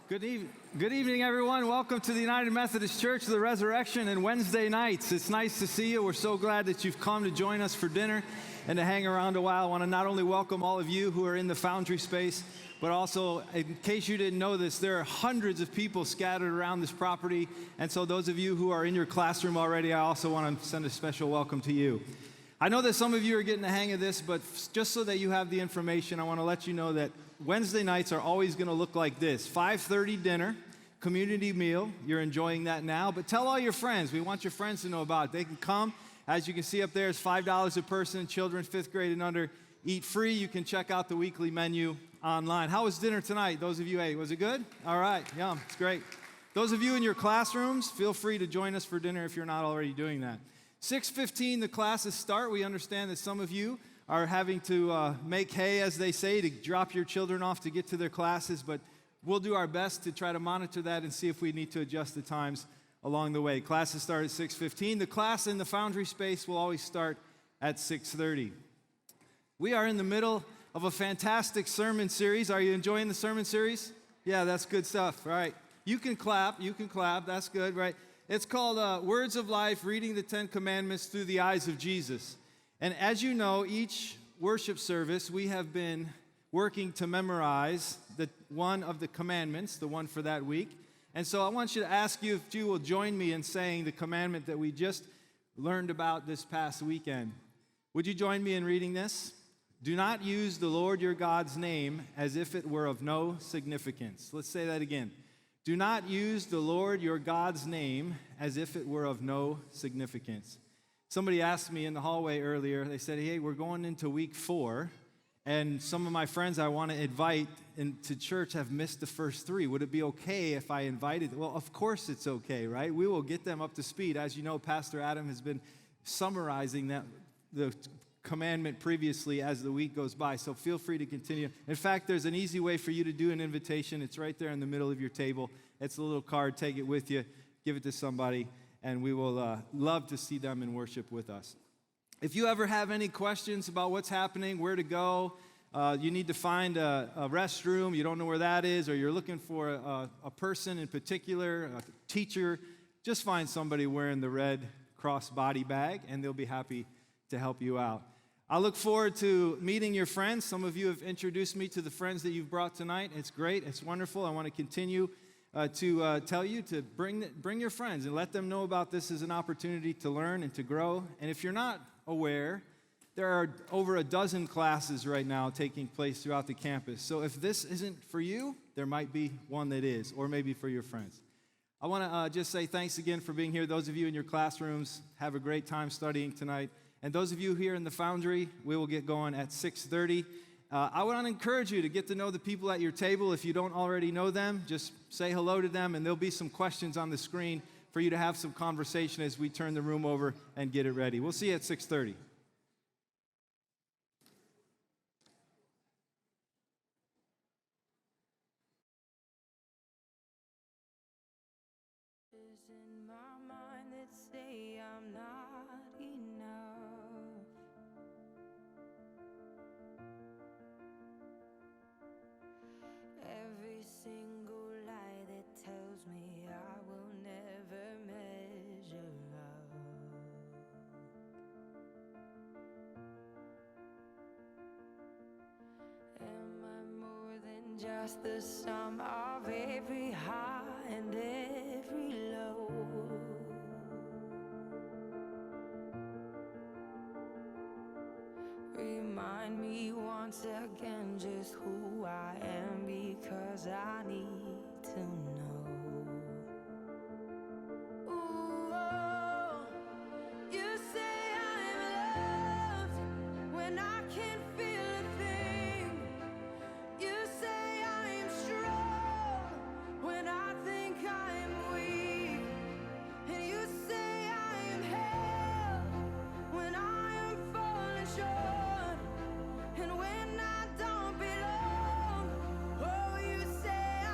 Good evening, everyone. Welcome to the United Methodist Church of the Resurrection and Wednesday nights. It's nice to see you. We're so glad that you've come to join us for dinner and to hang around a while. I want to not only welcome all of you who are in the Foundry space, but also, in case you didn't know this, there are hundreds of people scattered around this property. And so those of you who are in your classroom already, I also want to send a special welcome to you. I know that some of you are getting the hang of this, but just so that you have the information, I want to let you know that Wednesday nights are always going to look like this. 5:30 dinner, community meal. You're enjoying that now, but tell all your friends. We want your friends to know about it. They can come. As you can see up there, it's $5 a person. Children 5th grade and under eat free. You can check out the weekly menu online. How was dinner tonight? Those of you ate. Was it good? All right. Yum. It's great. Those of you in your classrooms, feel free to join us for dinner if you're not already doing that. 6:15, the classes start. We understand that some of you are having to make hay, as they say, to drop your children off to get to their classes, but we'll do our best to try to monitor that and see if we need to adjust the times along the way. Classes start at 6:15. The class in the Foundry space will always start at 6:30. We are in the middle of a fantastic sermon series. Are you enjoying the sermon series? Yeah, that's good stuff, right? You can clap, that's good, right? It's called Words of Life, Reading the Ten Commandments Through the Eyes of Jesus. And as you know, each worship service, we have been working to memorize the one of the commandments, the one for that week. And so I want you to ask you if you will join me in saying the commandment that we just learned about this past weekend. Would you join me in reading this? Do not use the Lord your God's name as if it were of no significance. Let's say that again. Do not use the Lord your God's name as if it were of no significance. Somebody asked me in the hallway earlier, they said, hey, we're going into week 4, and some of my friends I want to invite into church have missed the first 3. Would it be okay if I invited them? Well, of course it's okay, right? We will get them up to speed. As you know, Pastor Adam has been summarizing the commandment previously as the week goes by, so feel free to continue. In fact, there's an easy way for you to do an invitation. It's right there in the middle of your table. It's a little card. Take it with you. Give it to somebody, and we will love to see them in worship with us. If you ever have any questions about what's happening, where to go, you need to find a restroom, you don't know where that is, or you're looking for a person in particular, a teacher, just find somebody wearing the red cross body bag, and they'll be happy to help you out. I look forward to meeting your friends. Some of you have introduced me to the friends that you've brought tonight. It's great. It's wonderful. I want to continue to tell you to bring your friends and let them know about this as an opportunity to learn and to grow. And if you're not aware, there are over a dozen classes right now taking place throughout the campus. So if this isn't for you, there might be one that is, or maybe for your friends. I want to just say thanks again for being here. Those of you in your classrooms, have a great time studying tonight. And those of you here in the Foundry, we will get going at 6:30. I want to encourage you to get to know the people at your table. If you don't already know them, just say hello to them, and there'll be some questions on the screen for you to have some conversation as we turn the room over and get it ready. We'll see you at 6:30. In my mind that say I'm not enough. Every single lie that tells me I will never measure up. Am I more than just the sum of every high and every low? Remind me once again just who I am, because I need to know. Ooh, oh, you say I'm loved when I can't feel a thing. You say I'm strong when I think I'm weak. And you say I am held when I am falling short. And when I don't belong, oh, you say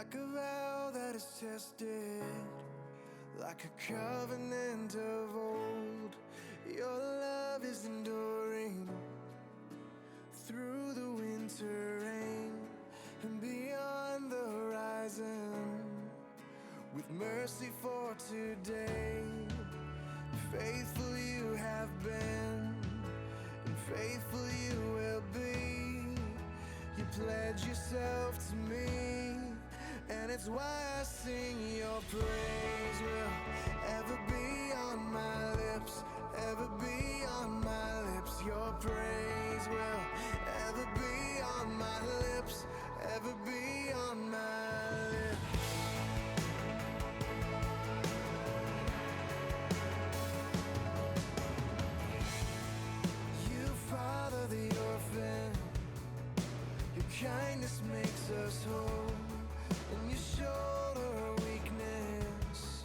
like a vow that is tested, like a covenant of old. Your love is enduring through the winter rain and beyond the horizon. With mercy for today, faithful you have been, and faithful you will be. You pledge yourself to me, and it's why I sing. Your praise will ever be on my lips, ever be on my lips. Your praise will ever be on my lips, ever be on my lips. You father the orphan, your kindness makes us whole, and you shoulder our weakness,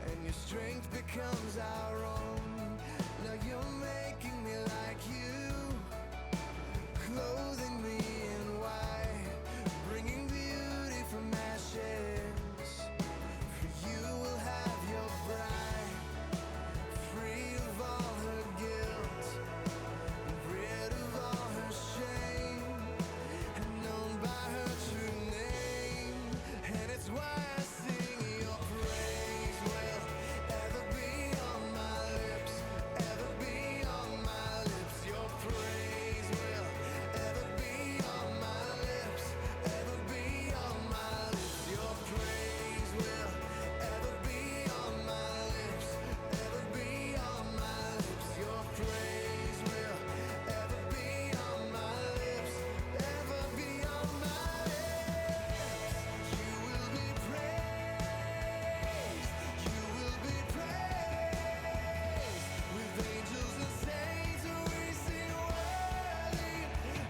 and your strength becomes our own. Now you're making me like you, clothing me in white, bringing beauty from ashes. For you will have your bride, free of all her guilt, rid of all her shame, and known by her true name. And it's why I sing. Your praise will ever be on my lips, ever be on my lips. Your praise will ever be on my lips, ever be on my lips. Your praise will ever be on my lips, ever be on my lips. Your praise will ever be on my lips, ever be on my lips. You will be praised, you will be praised. With angels and saints we sing, worthy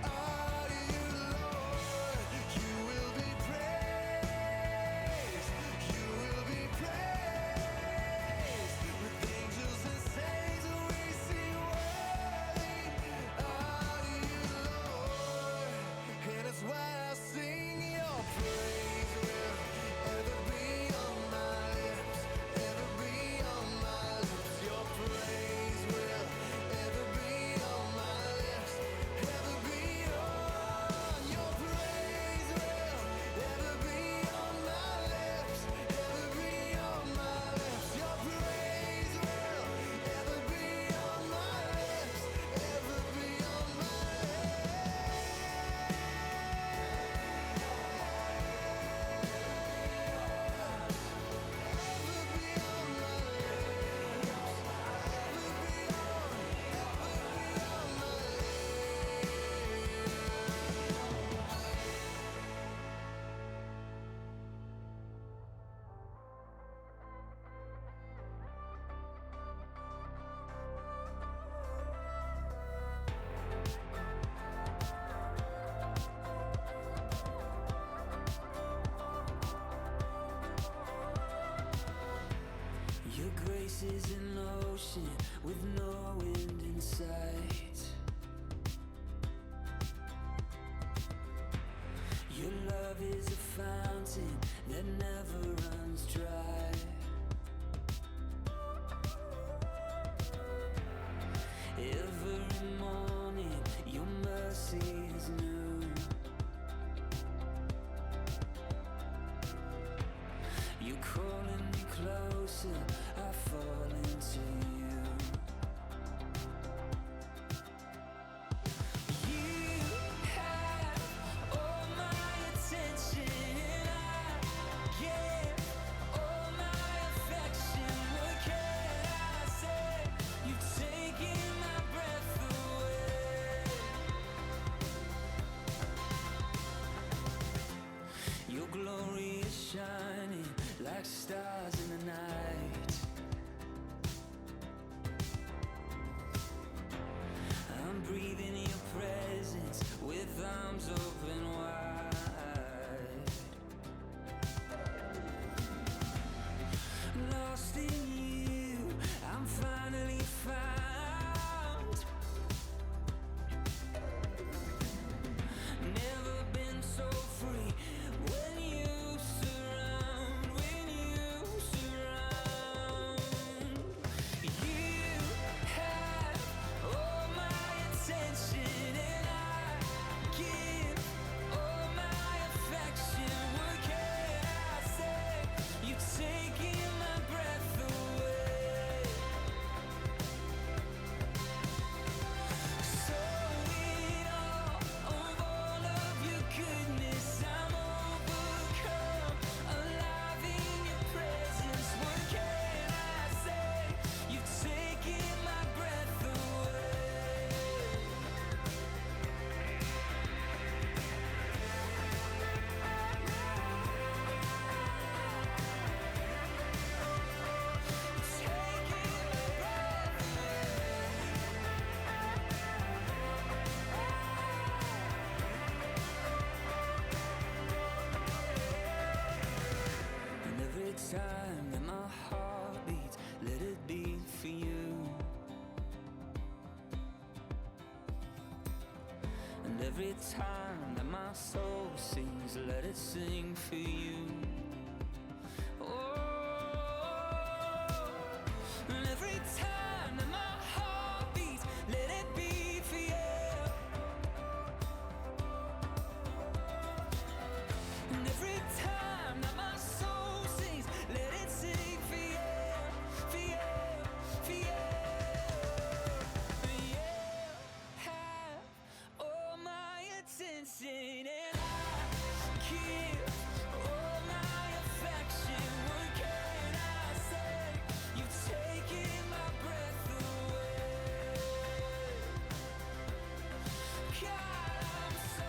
are you, Lord. You will be praised, you will be praised. With angels and saints we sing, worthy are you, Lord. And it's why I sing. Your praise will ever be on my lips, ever be on my lips. Your praise will ever be on my lips, ever be on. Your praise will ever be on my lips, ever be on my lips. Your praise will ever be on my lips, ever be on my Your grace is an ocean with no end in sight. Your love is a fountain that never runs dry. Every morning your mercy is new. You're calling me closer, I fall into you. every time that my soul sings, let it sing for you. Oh, and every time that my heart beats, let it be for you. And every time that my soul sings, let it sing for you, for you, for you. You have all my attention, and I give all my affection. What can I say? You've taken my breath away. God, I'm so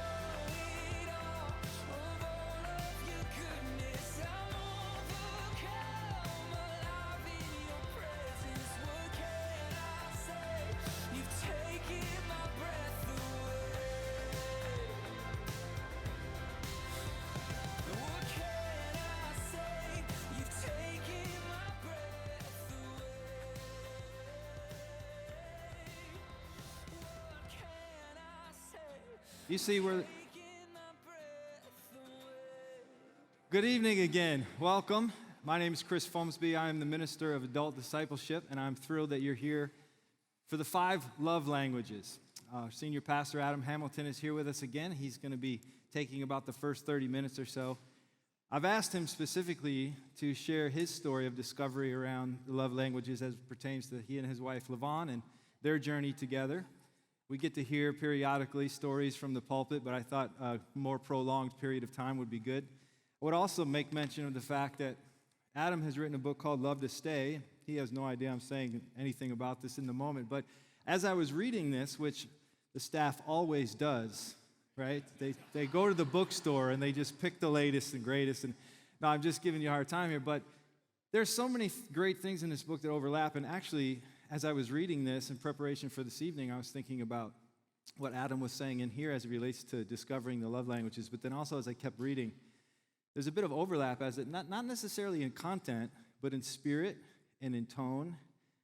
in awe of all of your goodness. I'm overcome, alive in your presence. What can I say? You've taken my breath away. What can I say? You've taken my breath away. What can I say? You see, we're. Taking my breath away. Good evening again. Welcome. My name is Chris Fomsby. I am the Minister of Adult Discipleship, and I'm thrilled that you're here for the 5 love languages. Our senior pastor, Adam Hamilton, is here with us again. He's going to be taking about the first 30 minutes or so. I've asked him specifically to share his story of discovery around the love languages as it pertains to he and his wife, LaVon, and their journey together. We get to hear periodically stories from the pulpit, but I thought a more prolonged period of time would be good. I would also make mention of the fact that Adam has written a book called Love to Stay. He has no idea I'm saying anything about this in the moment, but as I was reading this, which the staff always does, right? They go to the bookstore and they just pick the latest and greatest. And no, I'm just giving you a hard time here, but there's so many great things in this book that overlap. And actually, as I was reading this in preparation for this evening, I was thinking about what Adam was saying in here as it relates to discovering the love languages. But then also as I kept reading, there's a bit of overlap as it not necessarily in content, but in spirit and in tone,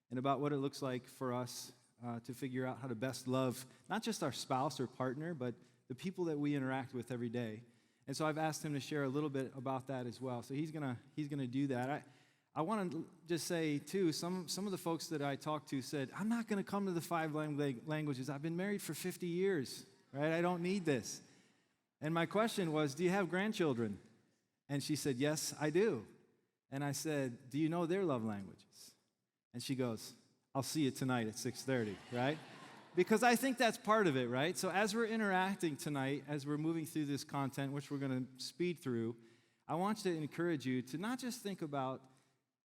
and about what it looks like for us to figure out how to best love not just our spouse or partner, but the people that we interact with every day. And so I've asked him to share a little bit about that as well. So he's gonna do that. I want to just say too, some of the folks that I talked to said, I'm not going to come to the 5 languages. I've been married for 50 years, right? I don't need this. And my question was, do you have grandchildren? And she said, yes, I do. And I said, do you know their love languages? And she goes, I'll see you tonight at 6:30, right? Because I think that's part of it, right? So as we're interacting tonight, as we're moving through this content, which we're going to speed through, I want to encourage you to not just think about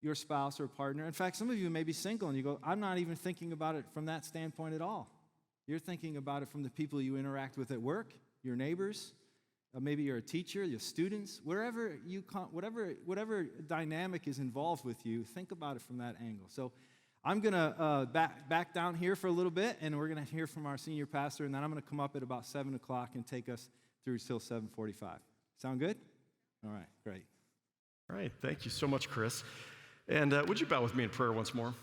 your spouse or partner. In fact, some of you may be single and you go, I'm not even thinking about it from that standpoint at all. You're thinking about it from the people you interact with at work, your neighbors, maybe you're a teacher, your students, whatever dynamic is involved with you, think about it from that angle. So I'm going to back down here for a little bit, and we're going to hear from our senior pastor, and then I'm going to come up at about 7 o'clock and take us through till 7:45. Sound good? All right, great. All right, thank you so much, Chris. And would you bow with me in prayer once more?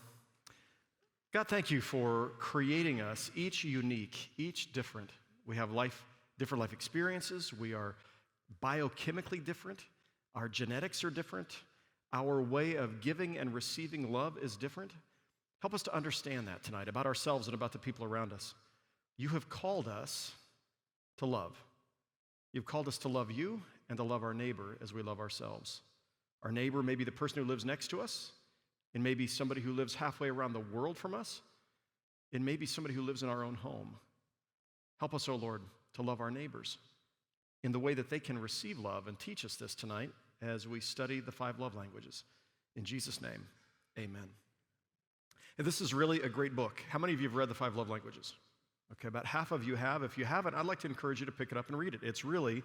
God, thank you for creating us, each unique, each different. We have different life experiences. We are biochemically different. Our genetics are different. Our way of giving and receiving love is different. Help us to understand that tonight about ourselves and about the people around us. You have called us to love. You've called us to love you and to love our neighbor as we love ourselves. Our neighbor may be the person who lives next to us. It may be somebody who lives halfway around the world from us. It may be somebody who lives in our own home. Help us, O Lord, to love our neighbors in the way that they can receive love, and teach us this tonight as we study the 5 love languages. In Jesus' name, amen. And this is really a great book. How many of you have read the 5 love languages? Okay, about half of you have. If you haven't, I'd like to encourage you to pick it up and read it. It's really,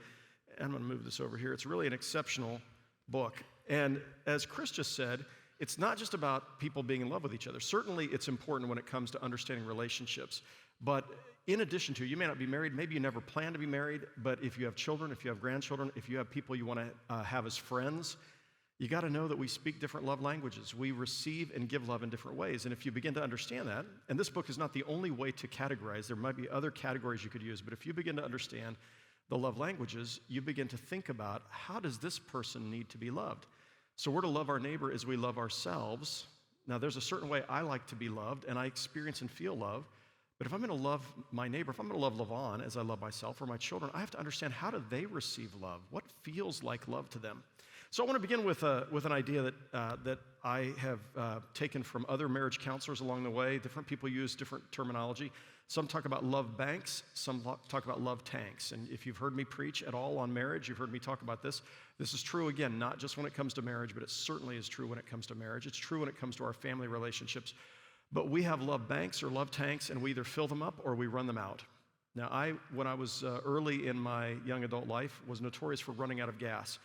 I'm going to move this over here, it's really an exceptional book. And as Chris just said, it's not just about people being in love with each other. Certainly it's important when it comes to understanding relationships. But in addition to, you may not be married, maybe you never plan to be married, but if you have children, if you have grandchildren, if you have people you want to have as friends, You got to know that we speak different love languages. We receive and give love in different ways. And if you begin to understand that, and this book is not the only way to categorize, there might be other categories you could use, but if you begin to understand the love languages, you begin to think about, how does this person need to be loved? So we're to love our neighbor as we love ourselves. Now, there's a certain way I like to be loved, and I experience and feel love. But if I'm going to love my neighbor, if I'm going to love Lavon as I love myself or my children, I have to understand, how do they receive love? What feels like love to them? So I want to begin with an idea that I have taken from other marriage counselors along the way. Different people use different terminology. Some talk about love banks, some talk about love tanks. And if you've heard me preach at all on marriage, you've heard me talk about this. This is true, again, not just when it comes to marriage, but it certainly is true when it comes to marriage. It's true when it comes to our family relationships. But we have love banks or love tanks, and we either fill them up or we run them out. Now, when I was early in my young adult life, was notorious for running out of gas.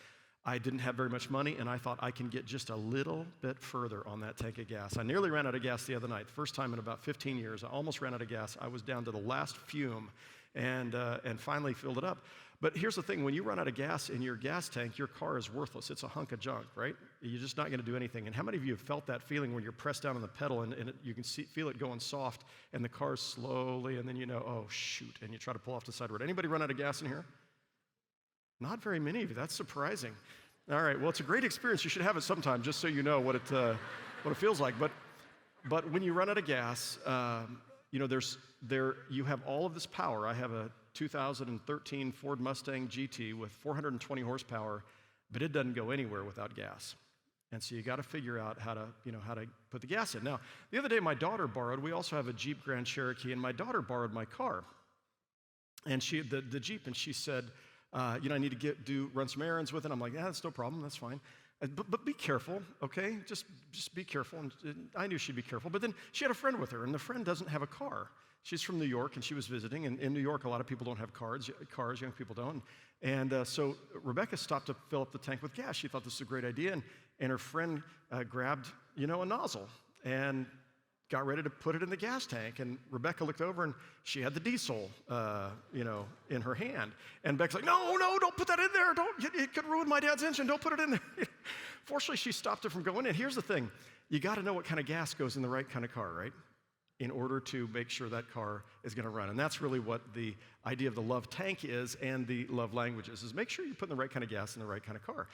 I didn't have very much money, and I thought I can get just a little bit further on that tank of gas. I nearly ran out of gas the other night. First time in about 15 years. I almost ran out of gas. I was down to the last fume and finally filled it up. But here's the thing. When you run out of gas in your gas tank, your car is worthless. It's a hunk of junk, right? You're just not going to do anything. And how many of you have felt that feeling when you're pressed down on the pedal and you can feel it going soft, and the car's slowly, and then you know, oh, shoot, and you try to pull off the side road. Anybody run out of gas in here? Not very many of you. That's surprising. All right. Well, it's a great experience. You should have it sometime, just so you know what it feels like. But when you run out of gas, you have all of this power. I have a 2013 Ford Mustang GT with 420 horsepower, but it doesn't go anywhere without gas. And so you got to figure out how to put the gas in. Now, the other day, my daughter borrowed. We also have a Jeep Grand Cherokee, and my daughter borrowed my car, and the Jeep, and she said, I need to run some errands with it. I'm like, yeah, that's no problem. That's fine. But be careful, okay? Just be careful. And I knew she'd be careful. But then she had a friend with her, and the friend doesn't have a car. She's from New York, and she was visiting. And in New York, a lot of people don't have cars. Young people don't. And so Rebecca stopped to fill up the tank with gas. She thought this was a great idea. And her friend grabbed, a nozzle and got ready to put it in the gas tank, and Rebecca looked over, and she had the diesel, in her hand. And Becca's like, no, don't put that in there. It could ruin my dad's engine. Don't put it in there. Fortunately, she stopped it from going in. Here's the thing. You got to know what kind of gas goes in the right kind of car, right? In order to make sure that car is going to run. And that's really what the idea of the love tank is, and the love languages, is make sure you're putting the right kind of gas in the right kind of car.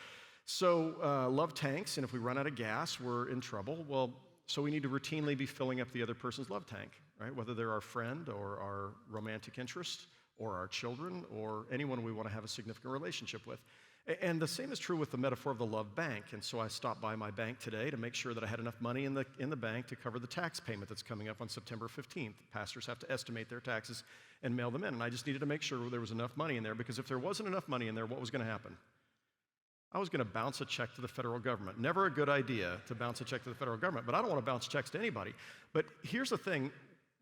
So love tanks, and if we run out of gas, we're in trouble. Well, so we need to routinely be filling up the other person's love tank, right? Whether they're our friend or our romantic interest or our children or anyone we want to have a significant relationship with. And the same is true with the metaphor of the love bank. And so I stopped by my bank today to make sure that I had enough money in the bank to cover the tax payment that's coming up on September 15th. Pastors have to estimate their taxes and mail them in. And I just needed to make sure there was enough money in there, because if there wasn't enough money in there, what was going to happen? I was going to bounce a check to the federal government. Never a good idea to bounce a check to the federal government, but I don't want to bounce checks to anybody. But here's the thing.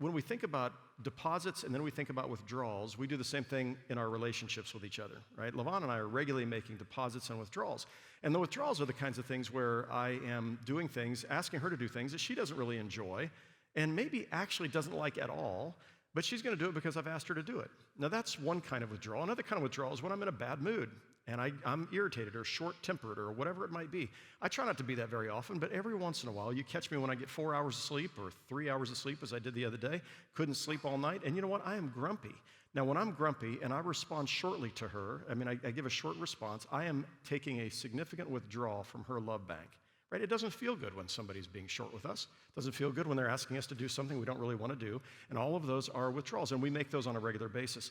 When we think about deposits and then we think about withdrawals, we do the same thing in our relationships with each other, right? Lavon and I are regularly making deposits and withdrawals. And the withdrawals are the kinds of things where I am doing things, asking her to do things that she doesn't really enjoy and maybe actually doesn't like at all, but she's going to do it because I've asked her to do it. Now, that's one kind of withdrawal. Another kind of withdrawal is when I'm in a bad mood and I'm irritated or short-tempered or whatever it might be. I try not to be that very often, but every once in a while, you catch me when I get 4 hours of sleep or 3 hours of sleep, as I did the other day, couldn't sleep all night, and you know what? I am grumpy. Now, when I'm grumpy and I respond shortly to her, I give a short response, I am taking a significant withdrawal from her love bank, right? It doesn't feel good when somebody's being short with us. It doesn't feel good when they're asking us to do something we don't really want to do, and all of those are withdrawals, and we make those on a regular basis.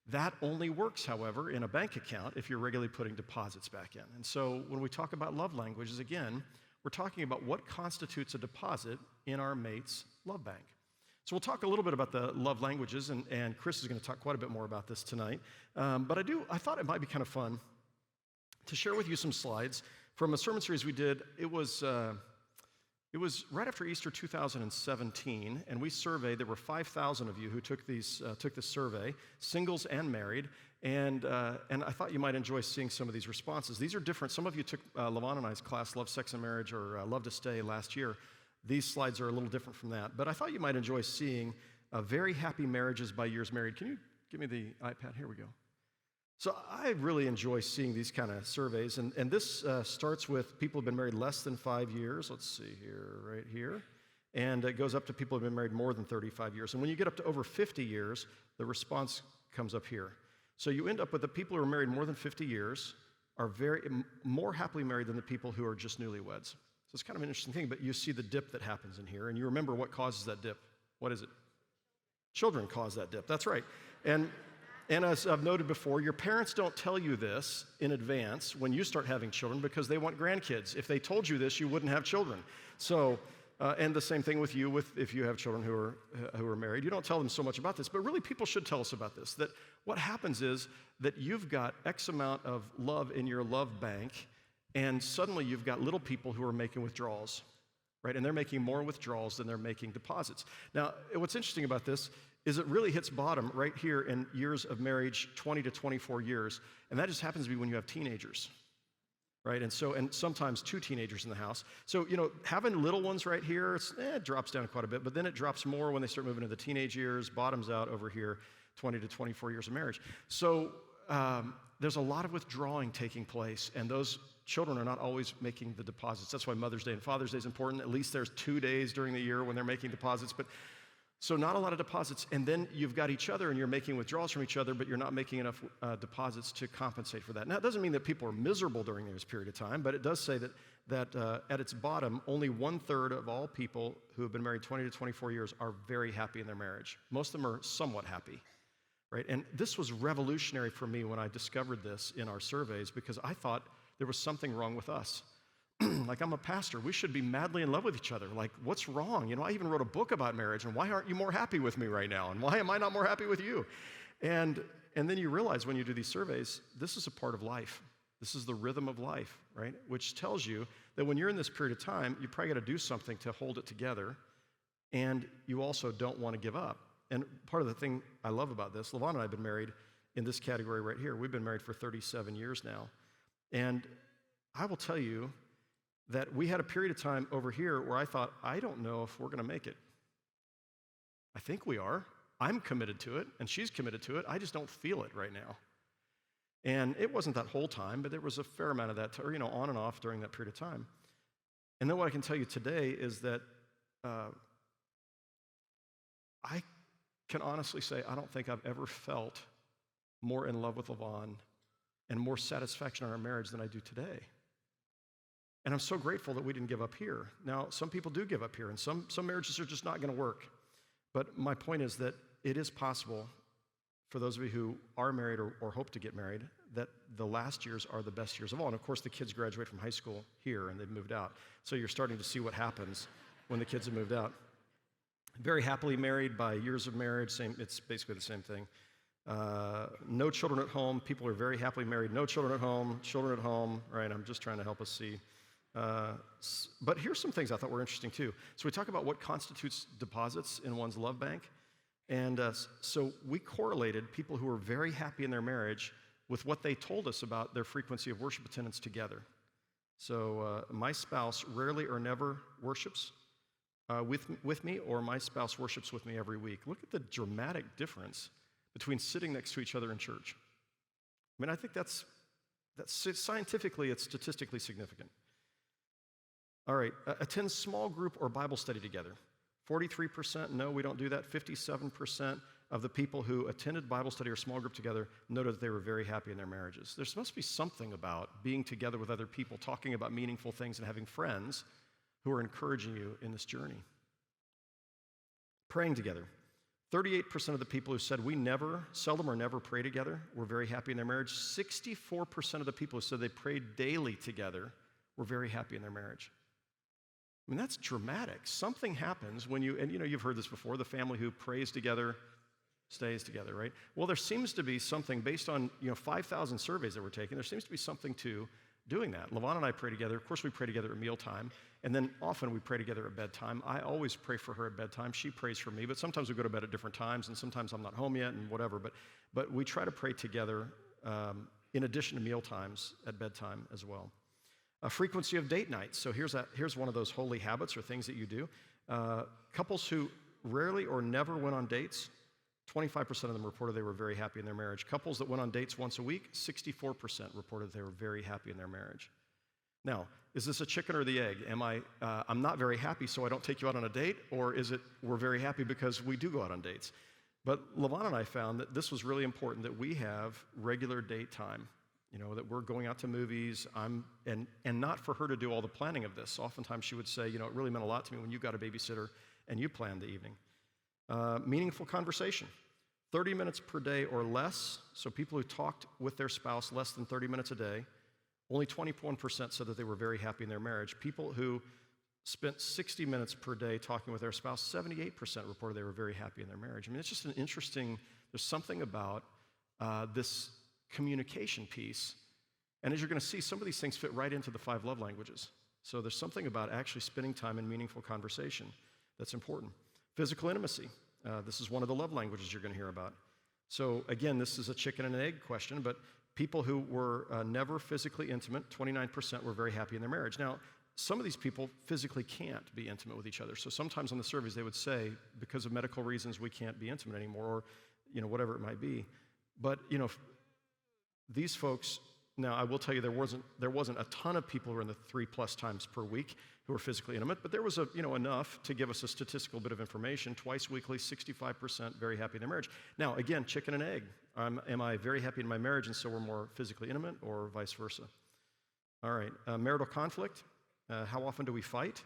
That only works, however, in a bank account if you're regularly putting deposits back in. And so when we talk about love languages, again, we're talking about what constitutes a deposit in our mate's love bank. So we'll talk a little bit about the love languages, and Chris is going to talk quite a bit more about this tonight. But I thought it might be kind of fun to share with you some slides from a sermon series we did. It was right after Easter 2017, and we surveyed. There were 5,000 of you who took this survey, singles and married, and I thought you might enjoy seeing some of these responses. These are different. Some of you took Lavon and I's class, Love, Sex, and Marriage, or Love to Stay last year. These slides are a little different from that, but I thought you might enjoy seeing very happy marriages by years married. Can you give me the iPad? Here we go. So I really enjoy seeing these kind of surveys, and this starts with people who've been married less than 5 years. Let's see here, right here. And it goes up to people who've been married more than 35 years. And when you get up to over 50 years, the response comes up here. So you end up with the people who are married more than 50 years are more happily married than the people who are just newlyweds. So it's kind of an interesting thing, but you see the dip that happens in here, and you remember what causes that dip. What is it? Children cause that dip, that's right. And as I've noted before, your parents don't tell you this in advance when you start having children because they want grandkids. If they told you this, you wouldn't have children. So, and the same thing with you, if you have children who are married. You don't tell them so much about this, but really people should tell us about this, that what happens is that you've got X amount of love in your love bank, and suddenly you've got little people who are making withdrawals, right? And they're making more withdrawals than they're making deposits. Now, what's interesting about this is it really hits bottom right here in years of marriage, 20 to 24 years, and that just happens to be when you have teenagers, right? And sometimes 2 teenagers in the house. So, having little ones right here, it drops down quite a bit, but then it drops more when they start moving into the teenage years, bottoms out over here, 20 to 24 years of marriage. So there's a lot of withdrawing taking place, and those children are not always making the deposits. That's why Mother's Day and Father's Day is important. At least there's 2 days during the year when they're making deposits, so not a lot of deposits, and then you've got each other and you're making withdrawals from each other, but you're not making enough deposits to compensate for that. Now, it doesn't mean that people are miserable during this period of time, but it does say that at its bottom, only 1/3 of all people who have been married 20 to 24 years are very happy in their marriage. Most of them are somewhat happy, right? And this was revolutionary for me when I discovered this in our surveys because I thought there was something wrong with us. Like, I'm a pastor. We should be madly in love with each other. Like, what's wrong? I even wrote a book about marriage, and why aren't you more happy with me right now? And why am I not more happy with you? And then you realize when you do these surveys, this is a part of life. This is the rhythm of life, right? Which tells you that when you're in this period of time, you probably got to do something to hold it together, and you also don't want to give up. And part of the thing I love about this, LaVon and I have been married in this category right here. We've been married for 37 years now. And I will tell you that we had a period of time over here where I thought, I don't know if we're going to make it. I think we are. I'm committed to it, and she's committed to it. I just don't feel it right now. And it wasn't that whole time, but there was a fair amount of that, on and off during that period of time. And then what I can tell you today is that I can honestly say I don't think I've ever felt more in love with LaVon and more satisfaction in our marriage than I do today. And I'm so grateful that we didn't give up here. Now, some people do give up here, and some marriages are just not going to work. But my point is that it is possible for those of you who are married or hope to get married, that the last years are the best years of all. And of course, the kids graduate from high school here, and they've moved out. So you're starting to see what happens when the kids have moved out. Very happily married by years of marriage, it's basically the same thing. No children at home. People are very happily married. No children at home, right? I'm just trying to help us see. But here's some things I thought were interesting too. So we talk about what constitutes deposits in one's love bank. And so we correlated people who were very happy in their marriage with what they told us about their frequency of worship attendance together. So my spouse rarely or never worships with me, or my spouse worships with me every week. Look at the dramatic difference between sitting next to each other in church. I mean, I think that's scientifically, it's statistically significant. All right, attend small group or Bible study together. 43%, no, we don't do that. 57% of the people who attended Bible study or small group together noted that they were very happy in their marriages. There's supposed to be something about being together with other people, talking about meaningful things, and having friends who are encouraging you in this journey. Praying together. 38% of the people who said we seldom or never pray together were very happy in their marriage. 64% of the people who said they prayed daily together were very happy in their marriage. I mean, that's dramatic. Something happens when you've heard this before, the family who prays together stays together, right? Well, there seems to be something based on 5,000 surveys that we're taking. There seems to be something to doing that. LaVon and I pray together. Of course, we pray together at mealtime, and then often we pray together at bedtime. I always pray for her at bedtime. She prays for me, but sometimes we go to bed at different times, and sometimes I'm not home yet, and whatever. But we try to pray together in addition to meal times at bedtime as well. A frequency of date nights. So here's one of those holy habits or things that you do. Couples who rarely or never went on dates, 25% of them reported they were very happy in their marriage. Couples that went on dates once a week, 64% reported they were very happy in their marriage. Now, is this a chicken or the egg? I'm not very happy, so I don't take you out on a date, or is it we're very happy because we do go out on dates? But Levon and I found that this was really important, that we have regular date time, that we're going out to movies, and not for her to do all the planning of this. Oftentimes she would say, it really meant a lot to me when you got a babysitter and you planned the evening. Meaningful conversation, 30 minutes per day or less. So people who talked with their spouse less than 30 minutes a day, only 21% said that they were very happy in their marriage. People who spent 60 minutes per day talking with their spouse, 78% reported they were very happy in their marriage. I mean, it's just there's something about this communication piece. And as you're going to see, some of these things fit right into the 5 love languages. So there's something about actually spending time in meaningful conversation that's important. Physical intimacy. This is one of the love languages you're going to hear about. So again, this is a chicken and an egg question, but people who were never physically intimate, 29% were very happy in their marriage. Now, some of these people physically can't be intimate with each other. So sometimes on the surveys they would say, because of medical reasons, we can't be intimate anymore, or whatever it might be. But these folks, now I will tell you, there wasn't a ton of people who were in the 3+ times per week who were physically intimate, but there was enough to give us a statistical bit of information. Twice weekly, 65% very happy in their marriage. Now again, chicken and egg. Am I very happy in my marriage and so we're more physically intimate, or vice versa? All right, marital conflict. How often do we fight?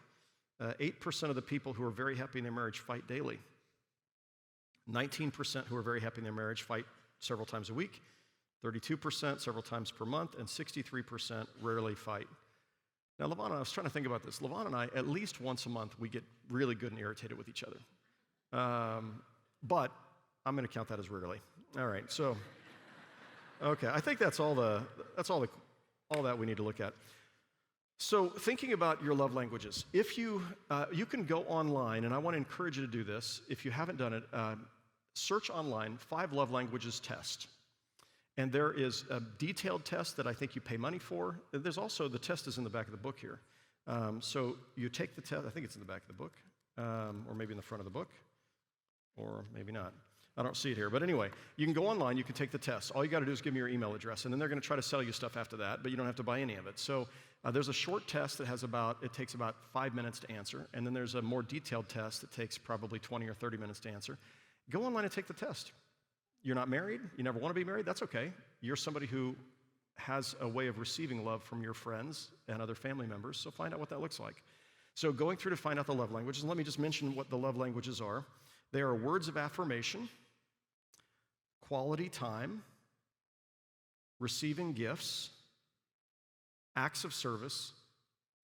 8% of the people who are very happy in their marriage fight daily. 19% who are very happy in their marriage fight several times a week. 32% several times per month, and 63% rarely fight. Now, Levon and I was trying to think about this. Levon and I, at least once a month, we get really good and irritated with each other. But I'm going to count that as rarely. All right, so, okay, I think that's all that we need to look at. So thinking about your love languages, if you can go online, and I want to encourage you to do this. If you haven't done it, search online 5 love languages test. And there is a detailed test that I think you pay money for. There's also, the test is in the back of the book here. So you take the test, I think it's in the back of the book, or maybe in the front of the book, or maybe not. I don't see it here. But anyway, you can go online, you can take the test. All you got to do is give me your email address, and then they're going to try to sell you stuff after that, but you don't have to buy any of it. So there's a short test that takes about 5 minutes to answer, and then there's a more detailed test that takes probably 20 or 30 minutes to answer. Go online and take the test. You're not married, you never want to be married, that's okay. You're somebody who has a way of receiving love from your friends and other family members, so find out what that looks like. So going through to find out the love languages, and let me just mention what the love languages are. They are words of affirmation, quality time, receiving gifts, acts of service,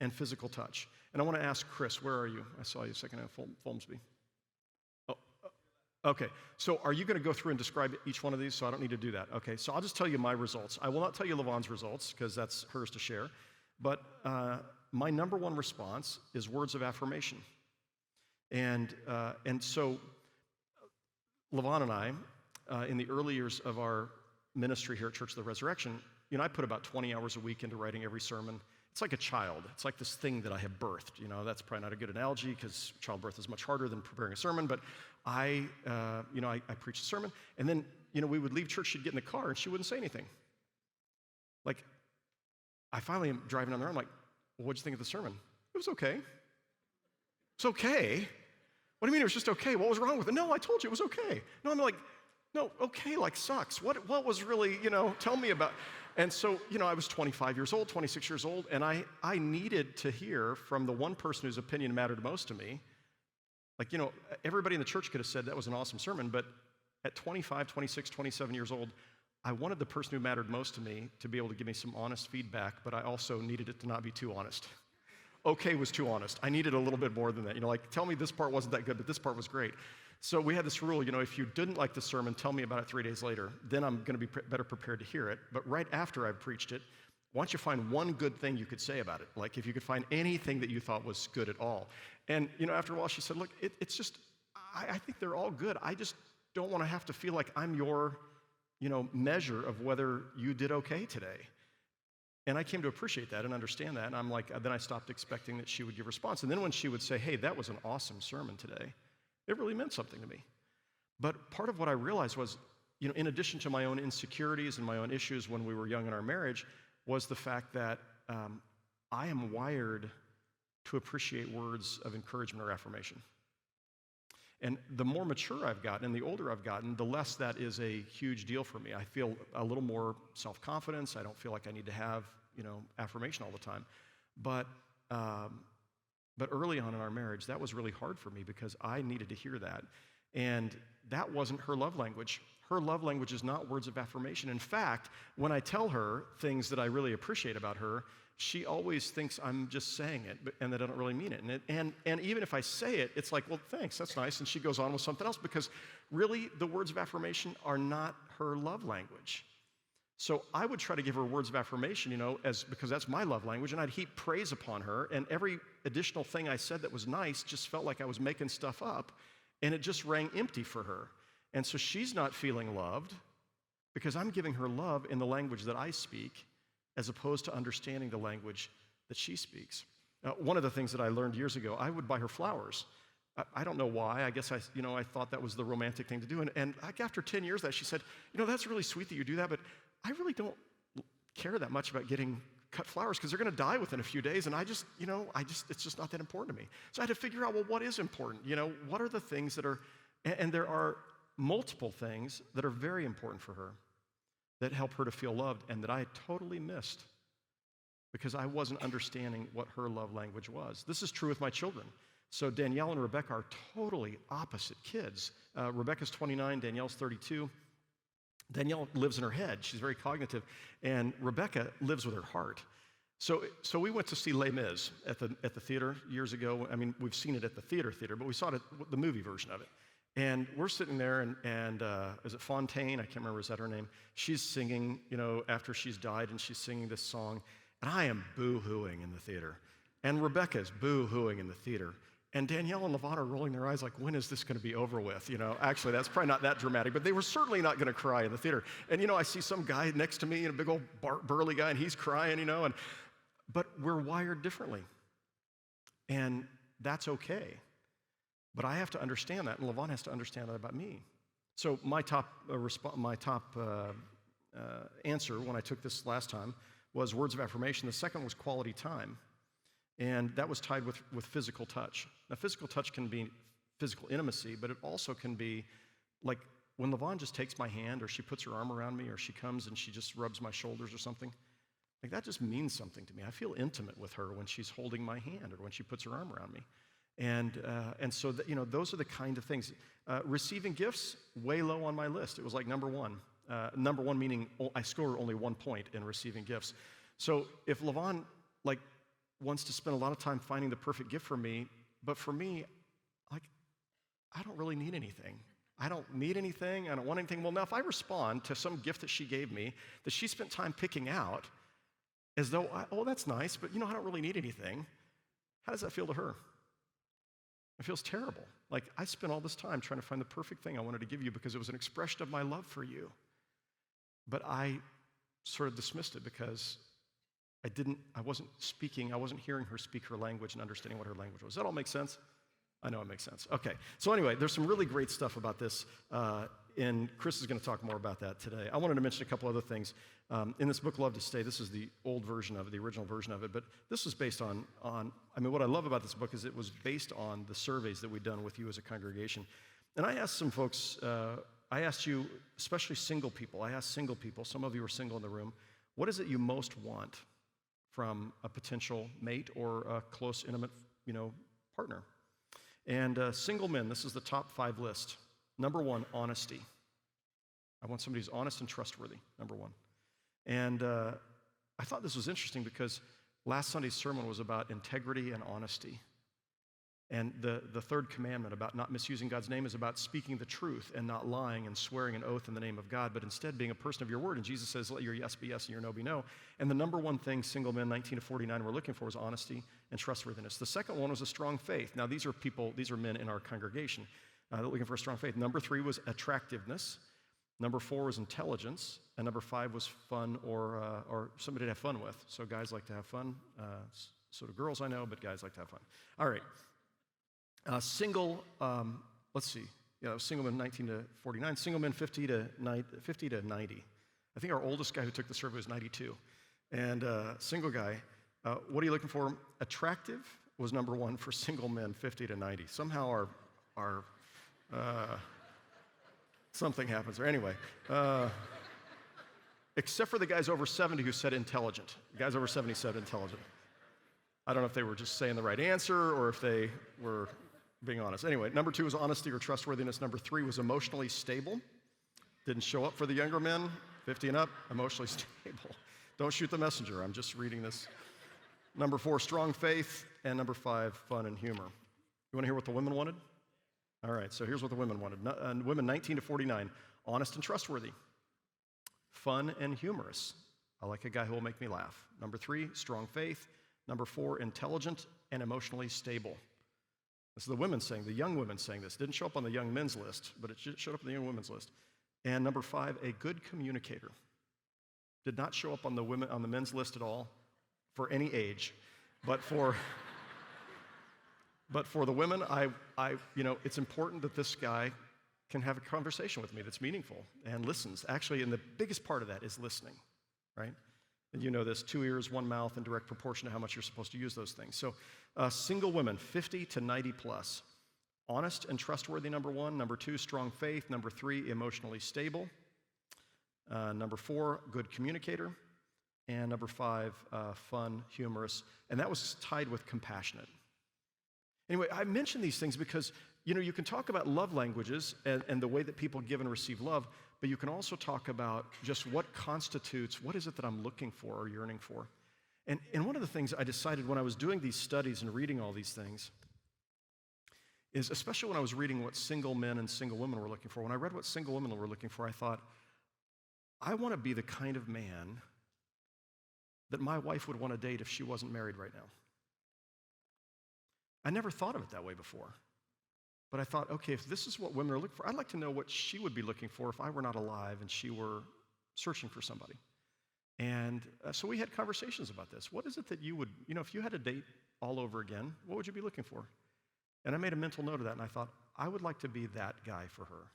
and physical touch. And I want to ask Chris, where are you? I saw you a second ago, Folmsby. Okay, so are you going to go through and describe each one of these? So I don't need to do that. Okay, so I'll just tell you my results. I will not tell you Levon's results because that's hers to share. But my number one response is words of affirmation. And so Levon and I, in the early years of our ministry here at Church of the Resurrection, I put about 20 hours a week into writing every sermon. It's like a child. It's like this thing that I have birthed. That's probably not a good analogy because childbirth is much harder than preparing a sermon, but I preached a sermon, and then, we would leave church, she'd get in the car, and she wouldn't say anything. Like, I finally am driving down the road, I'm like, well, what'd you think of the sermon? It was okay. It's okay? What do you mean it was just okay? What was wrong with it? No, I told you it was okay. No, I'm like, no, okay, like sucks. What was really, tell me about. And so, I was 25 years old, 26 years old, and I needed to hear from the one person whose opinion mattered most to me. Like, everybody in the church could have said that was an awesome sermon, but at 25, 26, 27 years old, I wanted the person who mattered most to me to be able to give me some honest feedback, but I also needed it to not be too honest. Okay was too honest. I needed a little bit more than that. Tell me this part wasn't that good, but this part was great. So we had this rule, if you didn't like the sermon, tell me about it 3 days later. Then I'm going to be better prepared to hear it. But right after I've preached it, why don't you find one good thing you could say about it? Like if you could find anything that you thought was good at all. And, after a while she said, look, it's just, I think they're all good. I just don't want to have to feel like I'm your, measure of whether you did okay today. And I came to appreciate that and understand that. And I'm like, then I stopped expecting that she would give a response. And then when she would say, hey, that was an awesome sermon today, it really meant something to me. But part of what I realized was, in addition to my own insecurities and my own issues when we were young in our marriage, was the fact that I am wired to appreciate words of encouragement or affirmation. And the more mature I've gotten and the older I've gotten, the less that is a huge deal for me. I feel a little more self-confidence. I don't feel like I need to have, affirmation all the time. But early on in our marriage, that was really hard for me because I needed to hear that. And that wasn't her love language. Her love language is not words of affirmation. In fact, when I tell her things that I really appreciate about her, she always thinks I'm just saying it, and that I don't really mean it. And even if I say it, it's like, well, thanks, that's nice. And she goes on with something else because really the words of affirmation are not her love language. So I would try to give her words of affirmation, because that's my love language, and I'd heap praise upon her. And every additional thing I said that was nice just felt like I was making stuff up, and it just rang empty for her. And so she's not feeling loved because I'm giving her love in the language that I speak, as opposed to understanding the language that she speaks. One of the things that I learned years ago, I would buy her flowers. I don't know why. I guess I thought that was the romantic thing to do. And after 10 years of that, she said, that's really sweet that you do that, but I really don't care that much about getting cut flowers because they're going to die within a few days, and it's just not that important to me. So I had to figure out, well, what is important? What are the things that are, and there are multiple things that are very important for her, that help her to feel loved, and that I totally missed because I wasn't understanding what her love language was. This is true with my children. So Danielle and Rebecca are totally opposite kids. Rebecca's 29, Danielle's 32. Danielle lives in her head. She's very cognitive, and Rebecca lives with her heart. So we went to see Les Mis at the theater years ago. I mean, we've seen it at the theater, but we saw it, the movie version of it. And we're sitting there, and is it Fontaine? I can't remember, is that her name? She's singing, after she's died, and she's singing this song. And I am boo-hooing in the theater. And Rebecca's boo-hooing in the theater. And Danielle and Levon are rolling their eyes like, when is this going to be over with? Actually, that's probably not that dramatic, but they were certainly not going to cry in the theater. And, I see some guy next to me, a big old burly guy, and he's crying, but we're wired differently. And that's okay. But I have to understand that, and Levon has to understand that about me. So my top answer when I took this last time was words of affirmation. The second was quality time, and that was tied with physical touch. Now, physical touch can be physical intimacy, but it also can be like when Levon just takes my hand, or she puts her arm around me, or she comes and she just rubs my shoulders or something. Like that just means something to me. I feel intimate with her when she's holding my hand or when she puts her arm around me. And so that, those are the kind of things. Receiving gifts, way low on my list. It was like number one. Number one meaning I score only 1 point in receiving gifts. So if Levon wants to spend a lot of time finding the perfect gift for me, but for me, I don't really need anything. I don't need anything. I don't want anything. Well, now if I respond to some gift that she gave me that she spent time picking out, as though, that's nice, but I don't really need anything, how does that feel to her? It feels terrible. Like I spent all this time trying to find the perfect thing I wanted to give you because it was an expression of my love for you. But I sort of dismissed it because I wasn't hearing her speak her language and understanding what her language was. Does that all make sense? I know it makes sense. Okay, so anyway, there's some really great stuff about this, and Chris is going to talk more about that today. I wanted to mention a couple other things. In this book, Love to Stay, this is the old version of it, the original version of it, but this was based on what I love about this book is it was based on the surveys that we'd done with you as a congregation. And I asked some folks, I asked you, especially single people, some of you are single in the room, what is it you most want from a potential mate or a close, intimate, partner? And single men, this is the top 5 list. Number 1, honesty. I want somebody who's honest and trustworthy, number 1. And I thought this was interesting because last Sunday's sermon was about integrity and honesty. And the third commandment about not misusing God's name is about speaking the truth and not lying and swearing an oath in the name of God, but instead being a person of your word. And Jesus says, let your yes be yes and your no be no. And the number 1 thing single men 19 to 49 were looking for was honesty and trustworthiness. The second one was a strong faith. Now these are men in our congregation looking for a strong faith. Number 3 was attractiveness. Number 4 was intelligence. And number 5 was fun or somebody to have fun with. So guys like to have fun. So do girls, I know, but guys like to have fun. All right. Let's see. single men 19 to 49, single men 50 to 90. I think our oldest guy who took the survey was 92. And single guy, what are you looking for? Attractive was number one for single men 50 to 90. Somehow our something happens there. Anyway, except for the guys over 70 who said intelligent. The guys over 70 said intelligent. I don't know if they were just saying the right answer or if they were being honest. Anyway, number 2 was honesty or trustworthiness. Number 3 was emotionally stable. Didn't show up for the younger men, 50 and up, emotionally stable. Don't shoot the messenger, I'm just reading this. Number 4, strong faith. And number 5, fun and humor. You want to hear what the women wanted? All right, so here's what the women wanted. Women 19 to 49, honest and trustworthy. Fun and humorous. I like a guy who will make me laugh. Number 3, strong faith. Number 4, intelligent and emotionally stable. This is the women saying, the young women saying this. Didn't show up on the young men's list, but it showed up on the young women's list. And number 5, a good communicator. Did not show up on the men's list at all for any age, but for the women, it's important that this guy can have a conversation with me that's meaningful and listens. Actually, and the biggest part of that is listening, right? And you know this, 2 ears, 1 mouth, in direct proportion to how much you're supposed to use those things. So single women, 50 to 90 plus. Honest and trustworthy, number 1. Number 2, strong faith. Number 3, emotionally stable. Number 4, good communicator. And number 5, fun, humorous. And that was tied with compassionate. Anyway, I mention these things because, you can talk about love languages and the way that people give and receive love, but you can also talk about just what is it that I'm looking for or yearning for. And one of the things I decided when I was doing these studies and reading all these things is, especially when I was reading what single men and single women were looking for, when I read what single women were looking for, I thought, I want to be the kind of man that my wife would want to date if she wasn't married right now. I never thought of it that way before. But I thought, okay, if this is what women are looking for, I'd like to know what she would be looking for if I were not alive and she were searching for somebody. And so we had conversations about this. What is it that you would, if you had a date all over again, what would you be looking for? And I made a mental note of that, and I thought, I would like to be that guy for her.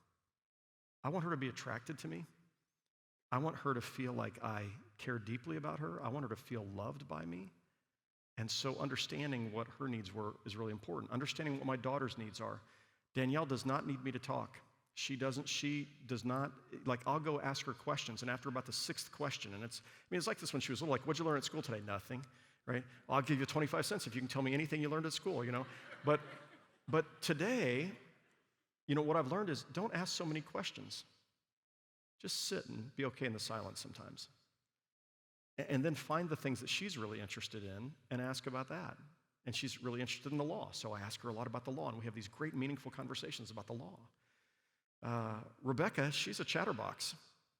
I want her to be attracted to me. I want her to feel like I care deeply about her. I want her to feel loved by me. And so understanding what her needs were is really important. Understanding what my daughter's needs are. Danielle does not need me to talk. She does not, I'll go ask her questions, and after about the 6th question, and it's like this when she was little, like, what'd you learn at school today? Nothing, right? I'll give you 25 cents if you can tell me anything you learned at school, But today, what I've learned is don't ask so many questions. Just sit and be okay in the silence sometimes. And then find the things that she's really interested in and ask about that. And she's really interested in the law, so I ask her a lot about the law, and we have these great, meaningful conversations about the law. Rebecca, she's a chatterbox,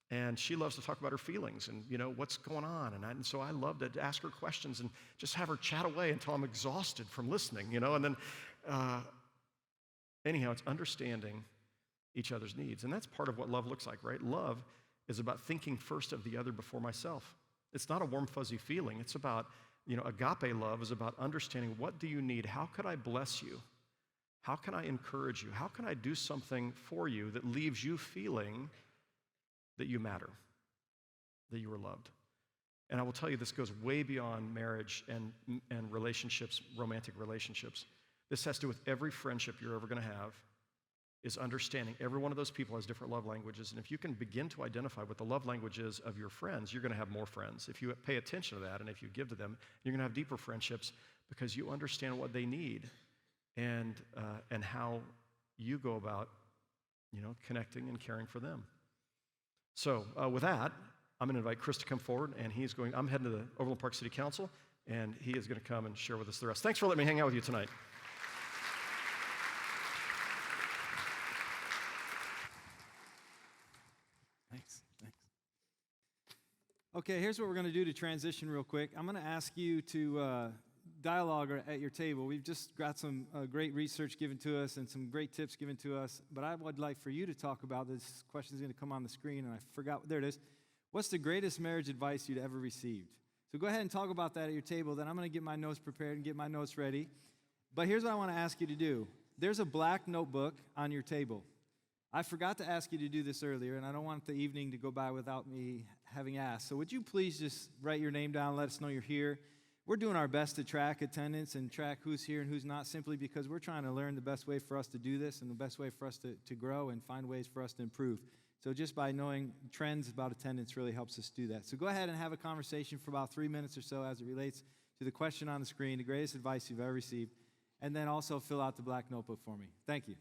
and she loves to talk about her feelings and, what's going on. And so I love to ask her questions and just have her chat away until I'm exhausted from listening, And then, anyhow, it's understanding each other's needs. And that's part of what love looks like, right? Love is about thinking first of the other before myself. It's not a warm, fuzzy feeling. It's about, agape love is about understanding, what do you need? How could I bless you? How can I encourage you? How can I do something for you that leaves you feeling that you matter, that you are loved? And I will tell you, this goes way beyond marriage and relationships, romantic relationships. This has to do with every friendship you're ever going to have, is understanding every one of those people has different love languages. And if you can begin to identify what the love language is of your friends, you're going to have more friends. If you pay attention to that and if you give to them, you're going to have deeper friendships because you understand what they need and how you go about, connecting and caring for them. So with that, I'm going to invite Chris to come forward, and I'm heading to the Overland Park City Council, and he is going to come and share with us the rest. Thanks for letting me hang out with you tonight. Thanks. Okay, here's what we're going to do to transition real quick. I'm going to ask you to dialogue at your table. We've just got some great research given to us and some great tips given to us, but I would like for you to talk about this. Question is going to come on the screen, and I forgot. There it is. What's the greatest marriage advice you'd ever received? So go ahead and talk about that at your table. Then I'm going to get my notes prepared and get my notes ready. But here's what I want to ask you to do. There's a black notebook on your table. I forgot to ask you to do this earlier, and I don't want the evening to go by without me having asked. So would you please just write your name down, let us know you're here. We're doing our best to track attendance and track who's here and who's not, simply because we're trying to learn the best way for us to do this and the best way for us to grow and find ways for us to improve. So just by knowing trends about attendance really helps us do that. So go ahead and have a conversation for about 3 minutes or so as it relates to the question on the screen, the greatest advice you've ever received, and then also fill out the black notebook for me. Thank you.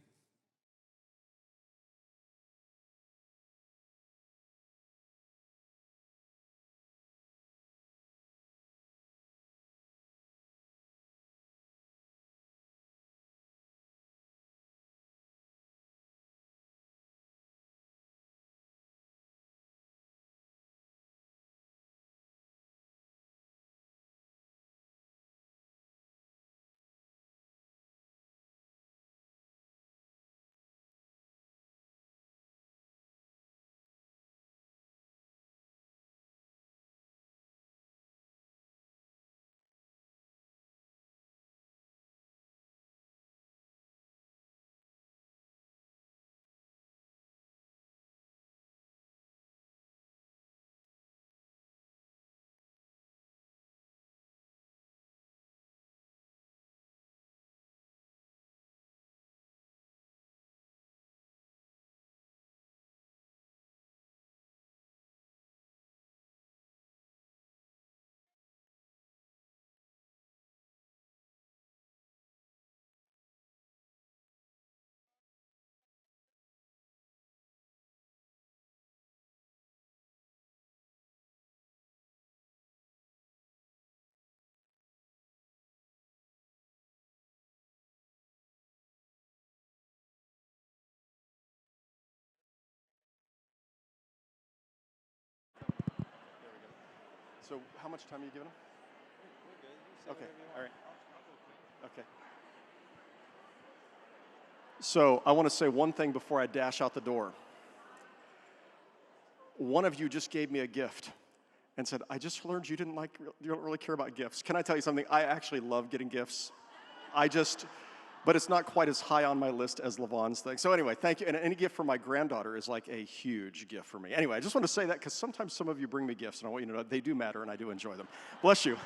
So how much time are you giving them? Okay, all right. Okay. So I want to say one thing before I dash out the door. One of you just gave me a gift and said, I just learned you don't really care about gifts. Can I tell you something? I actually love getting gifts. But it's not quite as high on my list as Lavon's thing. So anyway, thank you. And any gift from my granddaughter is like a huge gift for me. Anyway, I just want to say that because sometimes some of you bring me gifts, and I want you to know they do matter, and I do enjoy them. Bless you.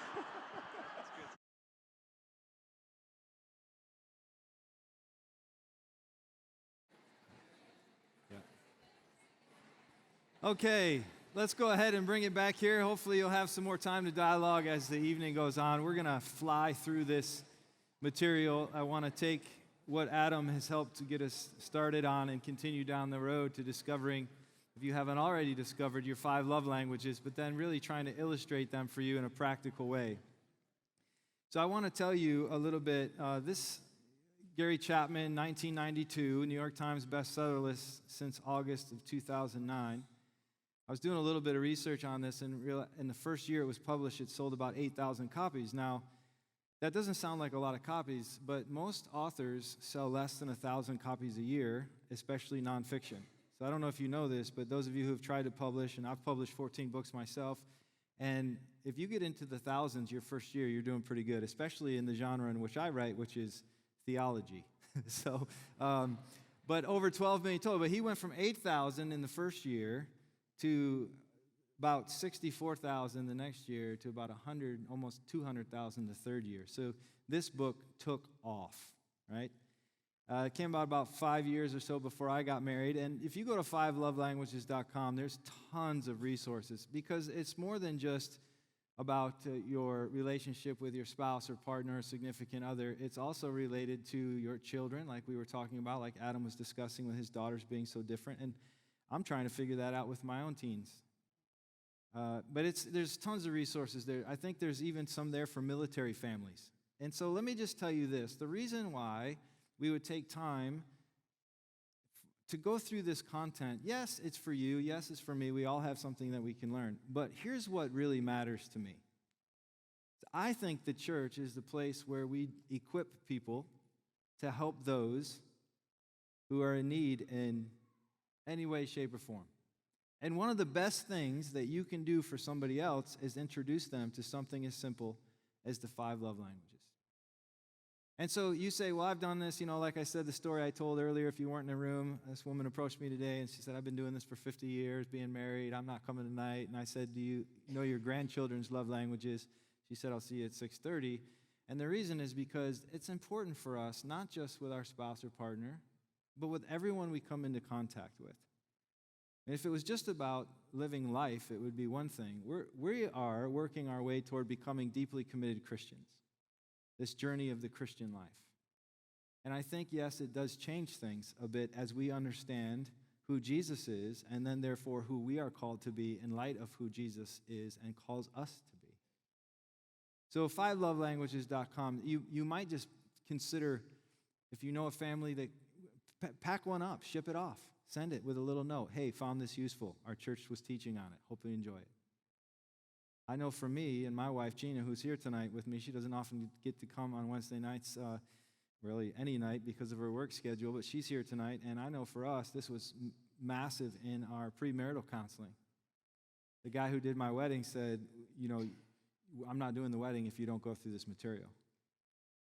Okay, let's go ahead and bring it back here. Hopefully you'll have some more time to dialogue as the evening goes on. We're going to fly through this material. I want to take what Adam has helped to get us started on and continue down the road to discovering, if you haven't already discovered, your 5 love languages, but then really trying to illustrate them for you in a practical way. So I want to tell you a little bit. This Gary Chapman, 1992, New York Times bestseller list since August of 2009. I was doing a little bit of research on this, and in the first year it was published, it sold about 8,000 copies. Now, that doesn't sound like a lot of copies, but most authors sell less than 1,000 copies a year, especially nonfiction. So I don't know if you know this, but those of you who have tried to publish, and I've published 14 books myself, and if you get into the thousands your first year, you're doing pretty good, especially in the genre in which I write, which is theology. But over 12 million total. But he went from 8,000 in the first year to about 64,000 the next year to about 100, almost 200,000 the third year. So this book took off, right? It came about 5 years or so before I got married. And if you go to 5lovelanguages.com, there's tons of resources because it's more than just about your relationship with your spouse or partner or significant other. It's also related to your children, like we were talking about, like Adam was discussing with his daughters being so different. And I'm trying to figure that out with my own teens. But there's tons of resources there. I think there's even some there for military families. And so let me just tell you this. The reason why we would take time to go through this content, yes, it's for you. Yes, it's for me. We all have something that we can learn. But here's what really matters to me. I think the church is the place where we equip people to help those who are in need in any way, shape, or form. And one of the best things that you can do for somebody else is introduce them to something as simple as the 5 love languages. And so you say, well, I've done this, like I said, the story I told earlier, if you weren't in the room, this woman approached me today and she said, I've been doing this for 50 years, being married, I'm not coming tonight. And I said, do you know your grandchildren's love languages? She said, I'll see you at 6:30. And the reason is because it's important for us, not just with our spouse or partner, but with everyone we come into contact with. And if it was just about living life, it would be one thing. We are working our way toward becoming deeply committed Christians, this journey of the Christian life. And I think, yes, it does change things a bit as we understand who Jesus is and then, therefore, who we are called to be in light of who Jesus is and calls us to be. So 5lovelanguages.com, you might just consider, if you know a family, that pack one up, ship it off, send it with a little note. Hey, found this useful. Our church was teaching on it. Hope you enjoy it. I know for me and my wife, Gina, who's here tonight with me, she doesn't often get to come on Wednesday nights, really any night because of her work schedule, but she's here tonight, and I know for us, this was massive in our premarital counseling. The guy who did my wedding said, I'm not doing the wedding if you don't go through this material.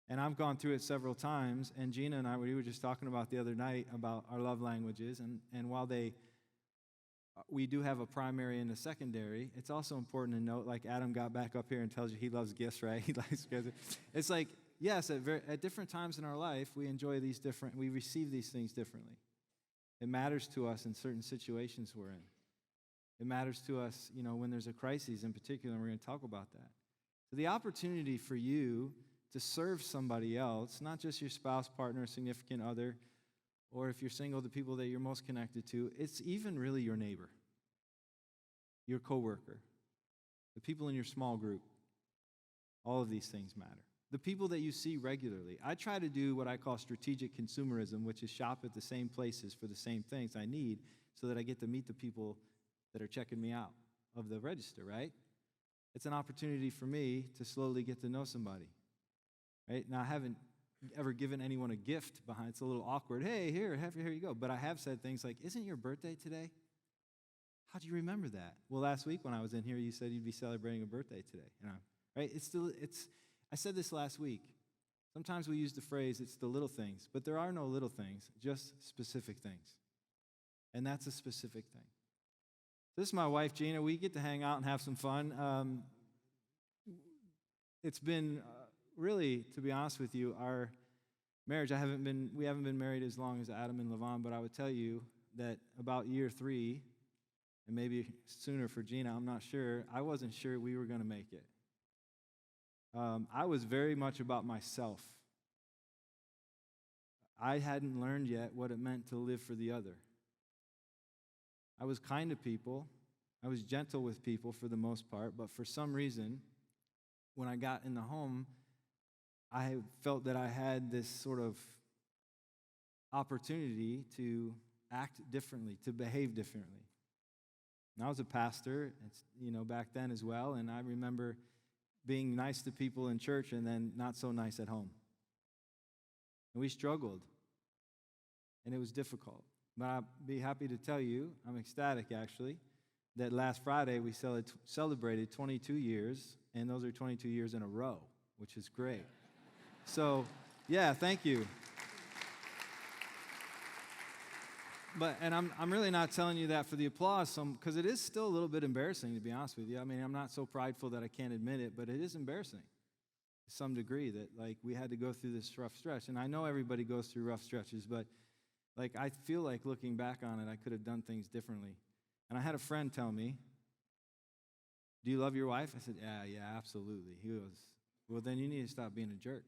And I've gone through it several times, and Gina and I, we were just talking about the other night about our love languages, and while we do have a primary and a secondary, it's also important to note, like Adam got back up here and tells you he loves gifts, right? He likes gifts. It's like, yes, at different times in our life, we receive these things differently. It matters to us in certain situations we're in. It matters to us, when there's a crisis in particular, and we're going to talk about that. So the opportunity for you to serve somebody else, not just your spouse, partner, significant other, or if you're single, the people that you're most connected to, it's even really your neighbor, your coworker, the people in your small group. All of these things matter. The people that you see regularly. I try to do what I call strategic consumerism, which is shop at the same places for the same things I need so that I get to meet the people that are checking me out of the register, right? It's an opportunity for me to slowly get to know somebody, right? Now, I haven't ever given anyone a gift behind. It's a little awkward. Hey, here you go. But I have said things like, isn't your birthday today? How do you remember that? Well, last week when I was in here, you said you'd be celebrating a birthday today. Right? I said this last week. Sometimes we use the phrase, it's the little things. But there are no little things, just specific things. And that's a specific thing. This is my wife, Gina. We get to hang out and have some fun. It's been... really, to be honest with you, our marriage, we haven't been married as long as Adam and Levon, but I would tell you that about year 3, and maybe sooner for Gina, I'm not sure, I wasn't sure we were going to make it. I was very much about myself. I hadn't learned yet what it meant to live for the other. I was kind to people. I was gentle with people for the most part, but for some reason, when I got in the home, I felt that I had this sort of opportunity to act differently, to behave differently. And I was a pastor, back then as well, and I remember being nice to people in church and then not so nice at home. And we struggled, and it was difficult. But I'd be happy to tell you, I'm ecstatic actually, that last Friday we celebrated 22 years, and those are 22 years in a row, which is great. So, yeah, thank you. And I'm really not telling you that for the applause, because it is still a little bit embarrassing, to be honest with you. I mean, I'm not so prideful that I can't admit it, but it is embarrassing to some degree that, we had to go through this rough stretch. And I know everybody goes through rough stretches, but, I feel like looking back on it, I could have done things differently. And I had a friend tell me, do you love your wife? I said, yeah, absolutely. He goes, well, then you need to stop being a jerk.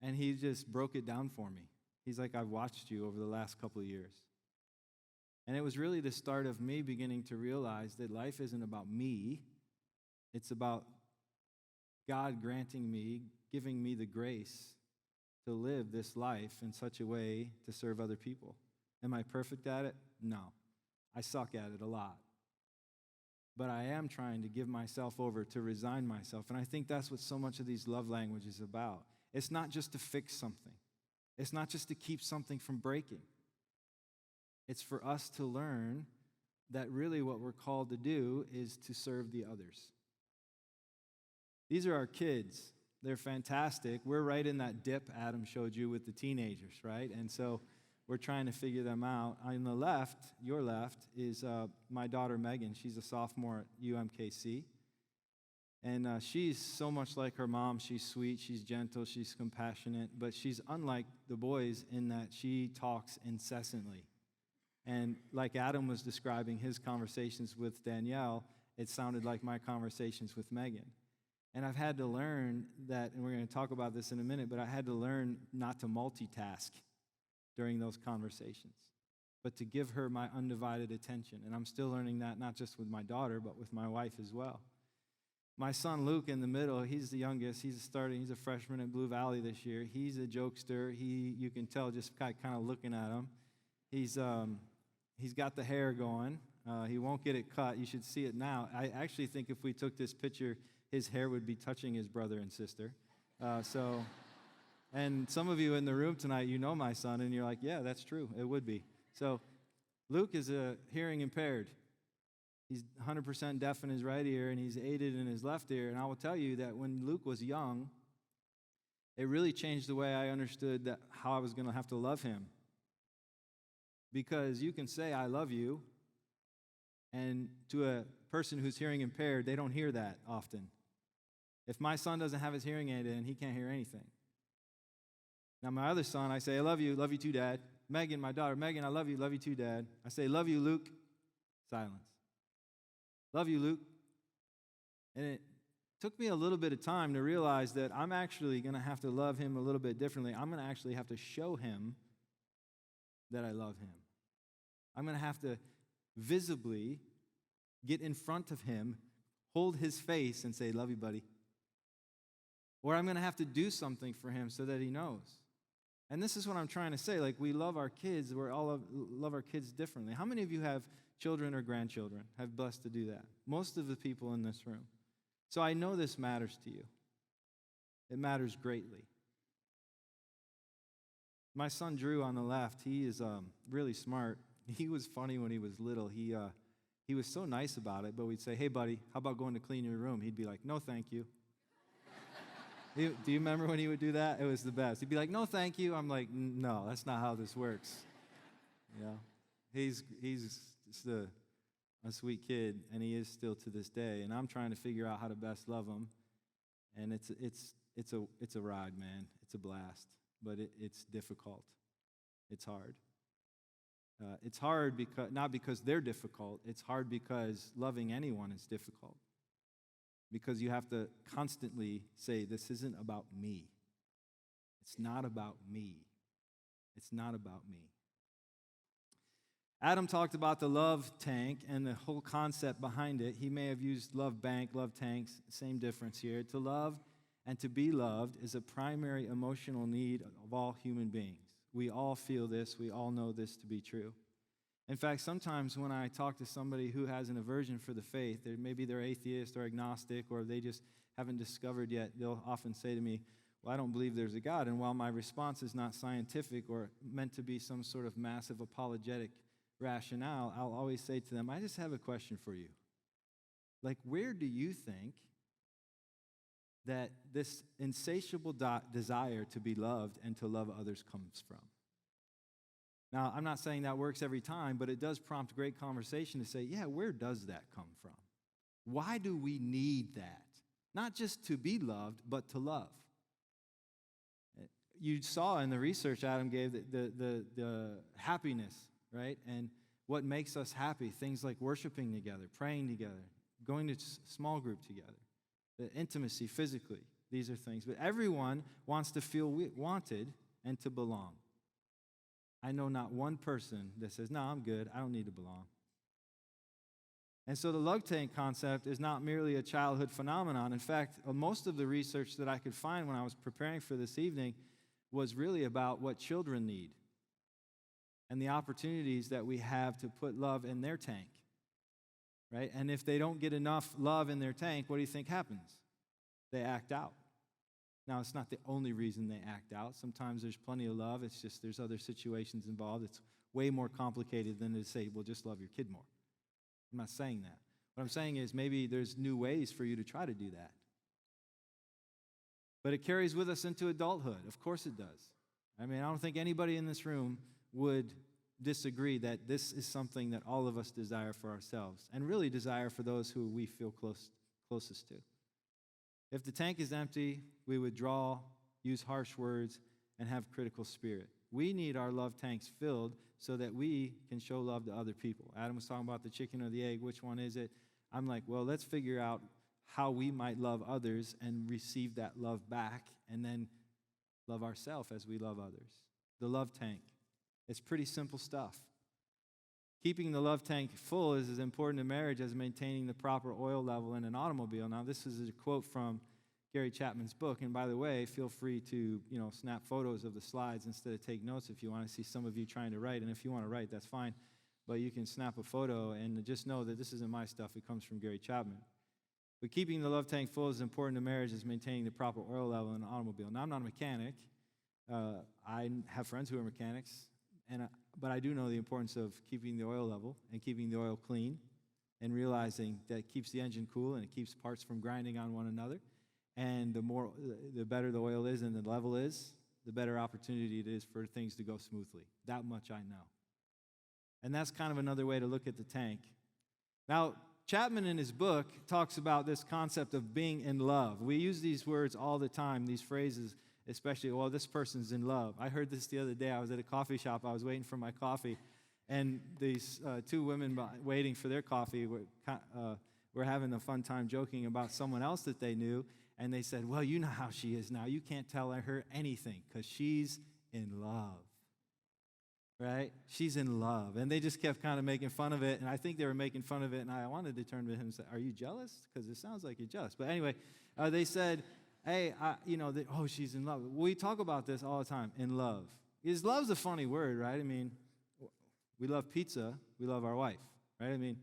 And he just broke it down for me. He's like, I've watched you over the last couple of years. And it was really the start of me beginning to realize that life isn't about me. It's about God granting me, giving me the grace to live this life in such a way to serve other people. Am I perfect at it? No. I suck at it a lot. But I am trying to give myself over, to resign myself. And I think that's what so much of these love languages is about. It's not just to fix something. It's not just to keep something from breaking. It's for us to learn that really what we're called to do is to serve the others. These are our kids. They're fantastic. We're right in that dip Adam showed you with the teenagers, right? And so we're trying to figure them out. On the left, your left, is my daughter Megan. She's a sophomore at UMKC. And she's so much like her mom. She's sweet, she's gentle, she's compassionate, but she's unlike the boys in that she talks incessantly. And like Adam was describing his conversations with Danielle, it sounded like my conversations with Megan. And I've had to learn that, and we're going to talk about this in a minute, but I had to learn not to multitask during those conversations, but to give her my undivided attention. And I'm still learning that, not just with my daughter, but with my wife as well. My son Luke in the middle, he's the youngest. He's a freshman at Blue Valley this year. He's a jokester. You can tell just kind of looking at him. He's got the hair going. He won't get it cut. You should see it now. I actually think if we took this picture, his hair would be touching his brother and sister. And some of you in the room tonight, you know my son, and you're like, yeah, that's true. It would be. So Luke is hearing impaired. He's 100% deaf in his right ear, and he's aided in his left ear. And I will tell you that when Luke was young, it really changed the way I understood that how I was going to have to love him. Because you can say, I love you, and to a person who's hearing impaired, they don't hear that often. If my son doesn't have his hearing aid in, he can't hear anything. Now, my other son, I say, I love you too, Dad. Megan, my daughter, Megan, I love you too, Dad. I say, love you, Luke. Silence. Love you, Luke. And it took me a little bit of time to realize that I'm actually going to have to love him a little bit differently. I'm going to actually have to show him that I love him. I'm going to have to visibly get in front of him, hold his face, and say, love you, buddy. Or I'm going to have to do something for him so that he knows. And this is what I'm trying to say. Like, we love our kids. We all love our kids differently. How many of you have children or grandchildren, have blessed to do that? Most of the people in this room. So I know this matters to you. It matters greatly. My son Drew on the left, he is really smart. He was funny when he was little. He was so nice about it, but we'd say, hey, buddy, how about going to clean your room? He'd be like, no, thank you. Do you remember when he would do that? It was the best. He'd be like, no, thank you. I'm like, no, that's not how this works. Yeah, he's just a sweet kid, and he is still to this day. And I'm trying to figure out how to best love him. And it's a ride, man. It's a blast, but it's difficult. It's hard. It's hard not because they're difficult. It's hard because loving anyone is difficult. Because you have to constantly say, this isn't about me. It's not about me. It's not about me. Adam talked about the love tank and the whole concept behind it. He may have used love bank, love tanks, same difference here. To love and to be loved is a primary emotional need of all human beings. We all feel this. We all know this to be true. In fact, sometimes when I talk to somebody who has an aversion for the faith, maybe they're atheist or agnostic, or they just haven't discovered yet, they'll often say to me, well, I don't believe there's a God. And while my response is not scientific or meant to be some sort of massive apologetic rationale, I'll always say to them, I just have a question for you. Like, where do you think that this insatiable desire to be loved and to love others comes from? Now, I'm not saying that works every time, but it does prompt great conversation to say, yeah, where does that come from? Why do we need that? Not just to be loved, but to love. You saw in the research Adam gave the happiness, right? And what makes us happy, things like worshiping together, praying together, going to small group together, the intimacy physically, these are things. But everyone wants to feel wanted and to belong. I know not one person that says, no, I'm good, I don't need to belong. And so the love tank concept is not merely a childhood phenomenon. In fact, most of the research that I could find when I was preparing for this evening was really about what children need and the opportunities that we have to put love in their tank, right? And if they don't get enough love in their tank, what do you think happens? They act out. Now, it's not the only reason they act out. Sometimes there's plenty of love. It's just there's other situations involved. It's way more complicated than to say, well, just love your kid more. I'm not saying that. What I'm saying is maybe there's new ways for you to try to do that. But it carries with us into adulthood. Of course it does. I mean, I don't think anybody in this room would disagree that this is something that all of us desire for ourselves and really desire for those who we feel closest to. If the tank is empty, we withdraw, use harsh words, and have critical spirit. We need our love tanks filled so that we can show love to other people. Adam was talking about the chicken or the egg. Which one is it? I'm like, well, let's figure out how we might love others and receive that love back and then love ourselves as we love others. The love tank. It's pretty simple stuff. Keeping the love tank full is as important in marriage as maintaining the proper oil level in an automobile. Now, this is a quote from Gary Chapman's book, and by the way, feel free to snap photos of the slides instead of take notes if you want to see some of you trying to write, and if you want to write, that's fine, but you can snap a photo and just know that this isn't my stuff. It comes from Gary Chapman. But keeping the love tank full is important in marriage as maintaining the proper oil level in an automobile. Now, I'm not a mechanic. I have friends who are mechanics, but I do know the importance of keeping the oil level and keeping the oil clean and realizing that it keeps the engine cool and it keeps parts from grinding on one another. And the better the oil is and the level is, the better opportunity it is for things to go smoothly. That much I know. And that's kind of another way to look at the tank. Now, Chapman in his book talks about this concept of being in love. We use these words all the time, these phrases, especially, well, this person's in love. I heard this the other day. I was at a coffee shop. I was waiting for my coffee, and these two women waiting for their coffee were having a fun time joking about someone else that they knew, and they said, well, you know how she is now. You can't tell her anything because she's in love, right? She's in love. And they just kept kind of making fun of it, and I think they were making fun of it, and I wanted to turn to him and say, are you jealous? Because it sounds like you're jealous. But anyway, they said, hey, she's in love. We talk about this all the time, in love. Because love's a funny word, right? I mean, we love pizza, we love our wife, right? I mean,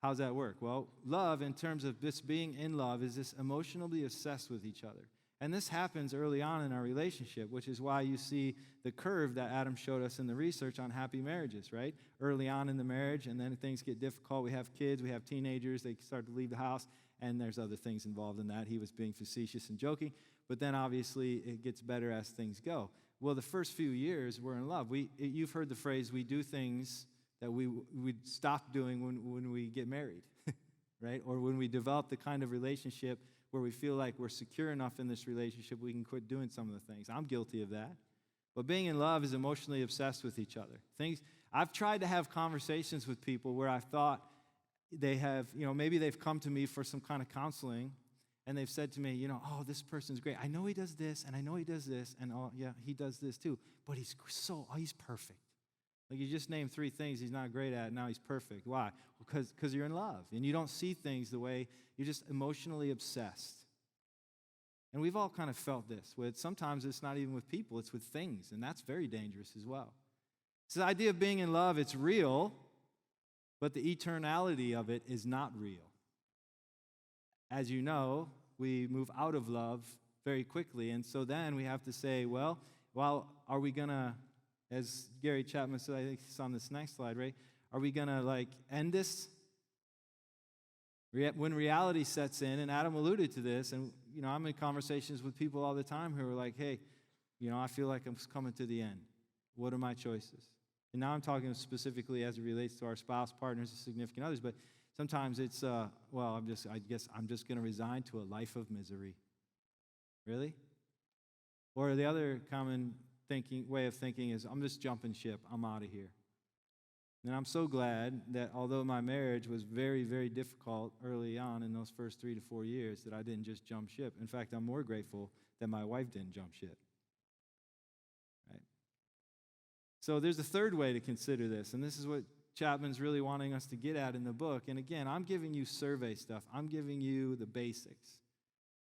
how's that work? Well, love, in terms of this being in love, is this emotionally obsessed with each other. And this happens early on in our relationship, which is why you see the curve that Adam showed us in the research on happy marriages, right? Early on in the marriage, and then things get difficult. We have kids, we have teenagers, they start to leave the house, and there's other things involved in that. He was being facetious and joking, but then obviously it gets better as things go. Well, the first few years, we're in love. You've heard the phrase, we do things that we stop doing when we get married, right? Or when we develop the kind of relationship where we feel like we're secure enough in this relationship, we can quit doing some of the things. I'm guilty of that. But being in love is emotionally obsessed with each other. I've tried to have conversations with people where I've thought they have, maybe they've come to me for some kind of counseling, and they've said to me, oh, this person's great. I know he does this, and I know he does this, and oh, yeah, he does this too. But he's perfect. Like, you just named 3 things he's not great at, and now he's perfect. Why? Because you're in love, and you don't see things the way, you're just emotionally obsessed. And we've all kind of felt this. Sometimes it's not even with people, it's with things, and that's very dangerous as well. So the idea of being in love, it's real, but the eternality of it is not real. As you know, we move out of love very quickly, and so then we have to say, well, are we going to, as Gary Chapman said, I think it's on this next slide, right? Are we going to, end this? When reality sets in, and Adam alluded to this, and, I'm in conversations with people all the time who are like, hey, I feel like I'm coming to the end. What are my choices? And now I'm talking specifically as it relates to our spouse, partners, and significant others, but sometimes it's, I guess I'm just going to resign to a life of misery. Really? Or the other common way of thinking is, I'm just jumping ship. I'm out of here. And I'm so glad that although my marriage was very, very difficult early on in those first 3 to 4 years, that I didn't just jump ship. In fact, I'm more grateful that my wife didn't jump ship. Right? So there's a third way to consider this, and this is what Chapman's really wanting us to get at in the book. And again, I'm giving you survey stuff. I'm giving you the basics.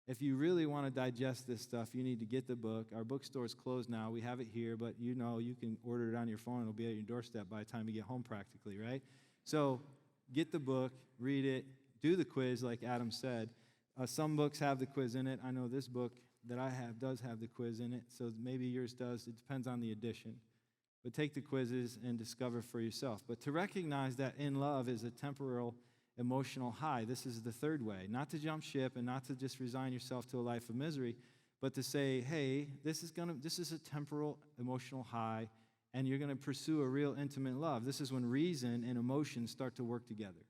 If you really want to digest this stuff, you need to get the book. Our bookstore is closed now. We have it here, but you can order it on your phone. It'll be at your doorstep by the time you get home practically, right? So get the book, read it, do the quiz like Adam said. Some books have the quiz in it. I know this book that I have does have the quiz in it, so maybe yours does. It depends on the edition. But take the quizzes and discover for yourself. But to recognize that in love is a temporal emotional high. This is the third way. Not to jump ship and not to just resign yourself to a life of misery, but to say, hey, this is a temporal emotional high, and you're going to pursue a real intimate love. This is when reason and emotion start to work together.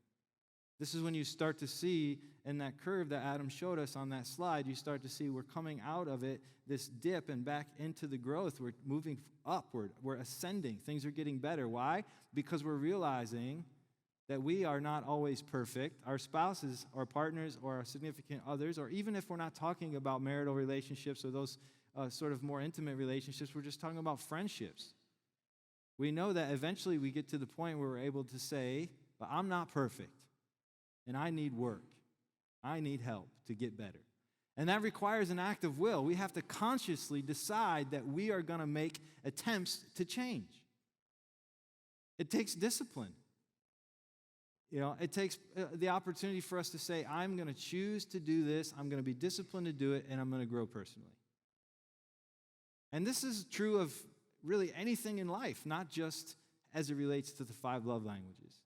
This is when you start to see in that curve that Adam showed us on that slide, you start to see we're coming out of it, this dip, and back into the growth. We're moving upward. We're ascending. Things are getting better. Why? Because we're realizing that we are not always perfect. Our spouses, our partners, or our significant others, or even if we're not talking about marital relationships or those sort of more intimate relationships, we're just talking about friendships. We know that eventually we get to the point where we're able to say, but I'm not perfect, and I need work. I need help to get better. And that requires an act of will. We have to consciously decide that we are going to make attempts to change. It takes discipline. It takes the opportunity for us to say, I'm going to choose to do this, I'm going to be disciplined to do it, and I'm going to grow personally. And this is true of really anything in life, not just as it relates to the 5 love languages.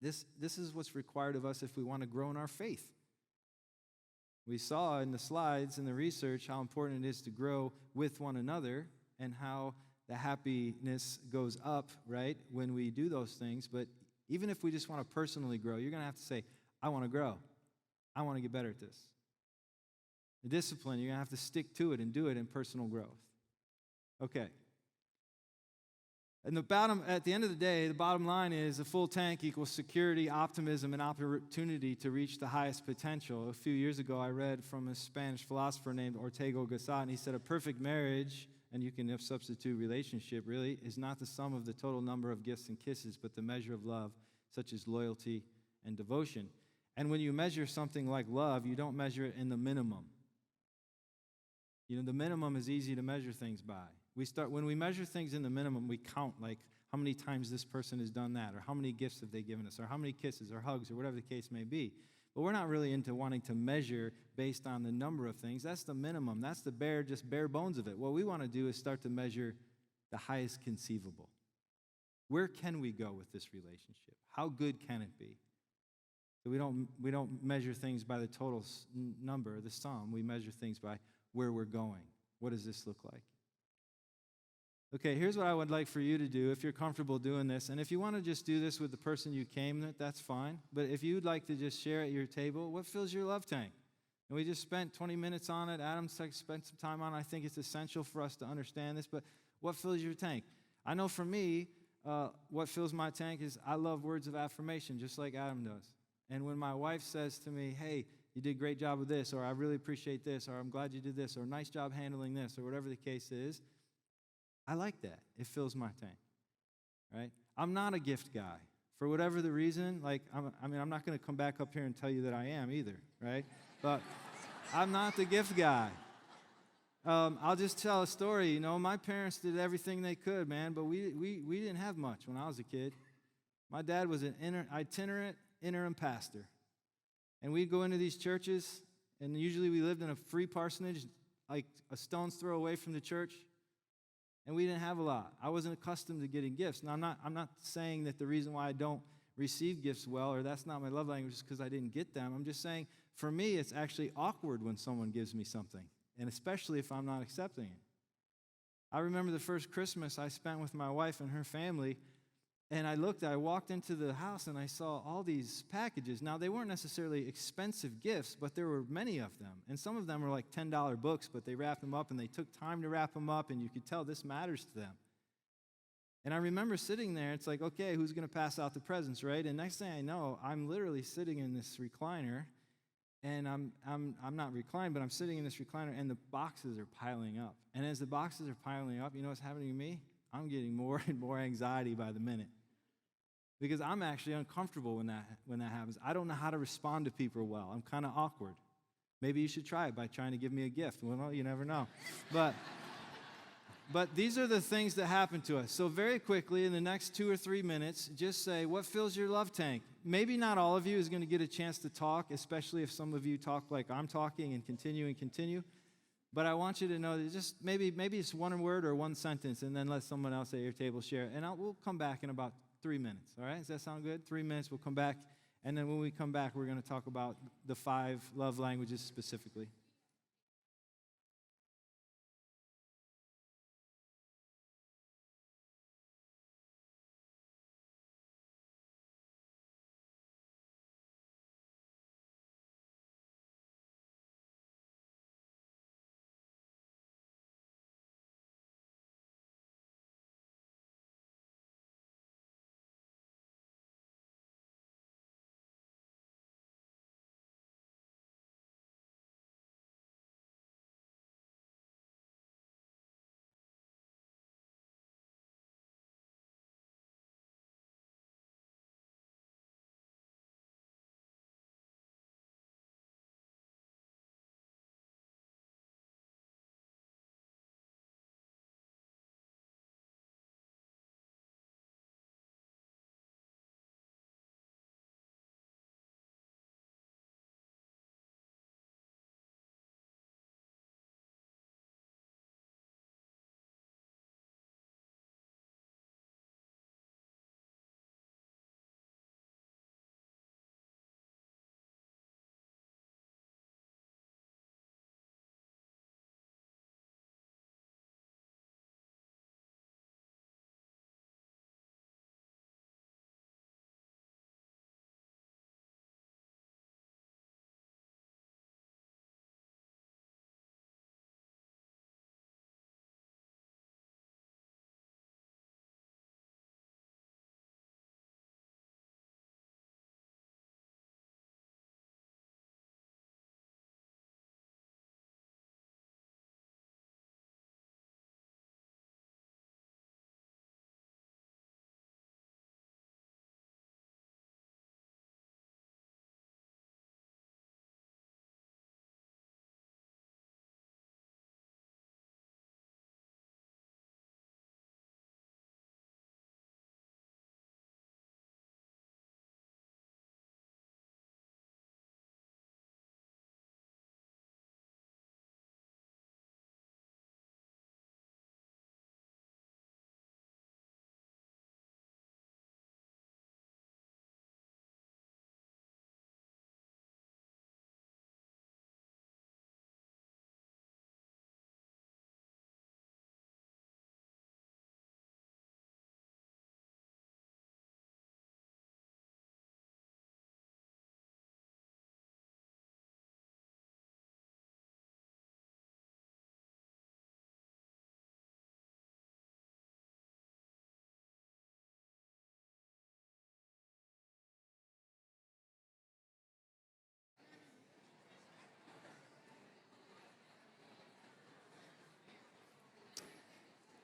This is what's required of us if we want to grow in our faith. We saw in the slides and the research how important it is to grow with one another and how the happiness goes up, right, when we do those things. But even if we just want to personally grow, you're going to have to say, I want to grow. I want to get better at this. The discipline, you're going to have to stick to it and do it in personal growth. Okay. And at the end of the day, the bottom line is a full tank equals security, optimism, and opportunity to reach the highest potential. A few years ago, I read from a Spanish philosopher named Ortega Gasset, and he said a perfect marriage, and you can substitute relationship really, is not the sum of the total number of gifts and kisses, but the measure of love, such as loyalty and devotion. And when you measure something like love, you don't measure it in the minimum. The minimum is easy to measure things by. When we measure things in the minimum, we count like how many times this person has done that, or how many gifts have they given us, or how many kisses or hugs, or whatever the case may be. But we're not really into wanting to measure based on the number of things. That's the minimum. That's the bare bones of it. What we want to do is start to measure the highest conceivable. Where can we go with this relationship? How good can it be? So we don't measure things by the total number, the sum. We measure things by where we're going. What does this look like? Okay, here's what I would like for you to do if you're comfortable doing this. And if you want to just do this with the person you came with, that's fine. But if you'd like to just share at your table, what fills your love tank? And we just spent 20 minutes on it. Adam spent some time on it. I think it's essential for us to understand this. But what fills your tank? I know for me, what fills my tank is I love words of affirmation, just like Adam does. And when my wife says to me, hey, you did a great job with this, or I really appreciate this, or I'm glad you did this, or nice job handling this, or whatever the case is, I like that. It fills my tank, right? I'm not a gift guy. For whatever the reason, I'm not going to come back up here and tell you that I am either, right? But I'm not the gift guy. I'll just tell a story. My parents did everything they could, man, but we didn't have much when I was a kid. My dad was an itinerant interim pastor. And we'd go into these churches, and usually we lived in a free parsonage, like a stone's throw away from the church. And we didn't have a lot. I wasn't accustomed to getting gifts. Now, I'm not saying that the reason why I don't receive gifts well, or that's not my love language, is because I didn't get them. I'm just saying, for me, it's actually awkward when someone gives me something, and especially if I'm not accepting it. I remember the first Christmas I spent with my wife and her family, and I walked into the house, and I saw all these packages. Now, they weren't necessarily expensive gifts, but there were many of them. And some of them were like $10 books, but they wrapped them up, and they took time to wrap them up, and you could tell this matters to them. And I remember sitting there. It's like, okay, who's going to pass out the presents, right? And next thing I know, I'm literally sitting in this recliner, and I'm not reclined, but I'm sitting in this recliner, and the boxes are piling up. And as the boxes are piling up, you know what's happening to me? I'm getting more and more anxiety by the minute. Because I'm actually uncomfortable when that happens. I don't know how to respond to people well. I'm kind of awkward. Maybe you should try it by trying to give me a gift. Well, you never know. But these are the things that happen to us. So very quickly, in the next 2 or 3 minutes, just say, what fills your love tank? Maybe not all of you is going to get a chance to talk, especially if some of you talk like I'm talking and continue. But I want you to know that just maybe it's one word or one sentence, and then let someone else at your table share. And we'll come back in about 3 minutes, all right? Does that sound good? 3 minutes, we'll come back. And then when we come back, we're going to talk about the 5 love languages specifically.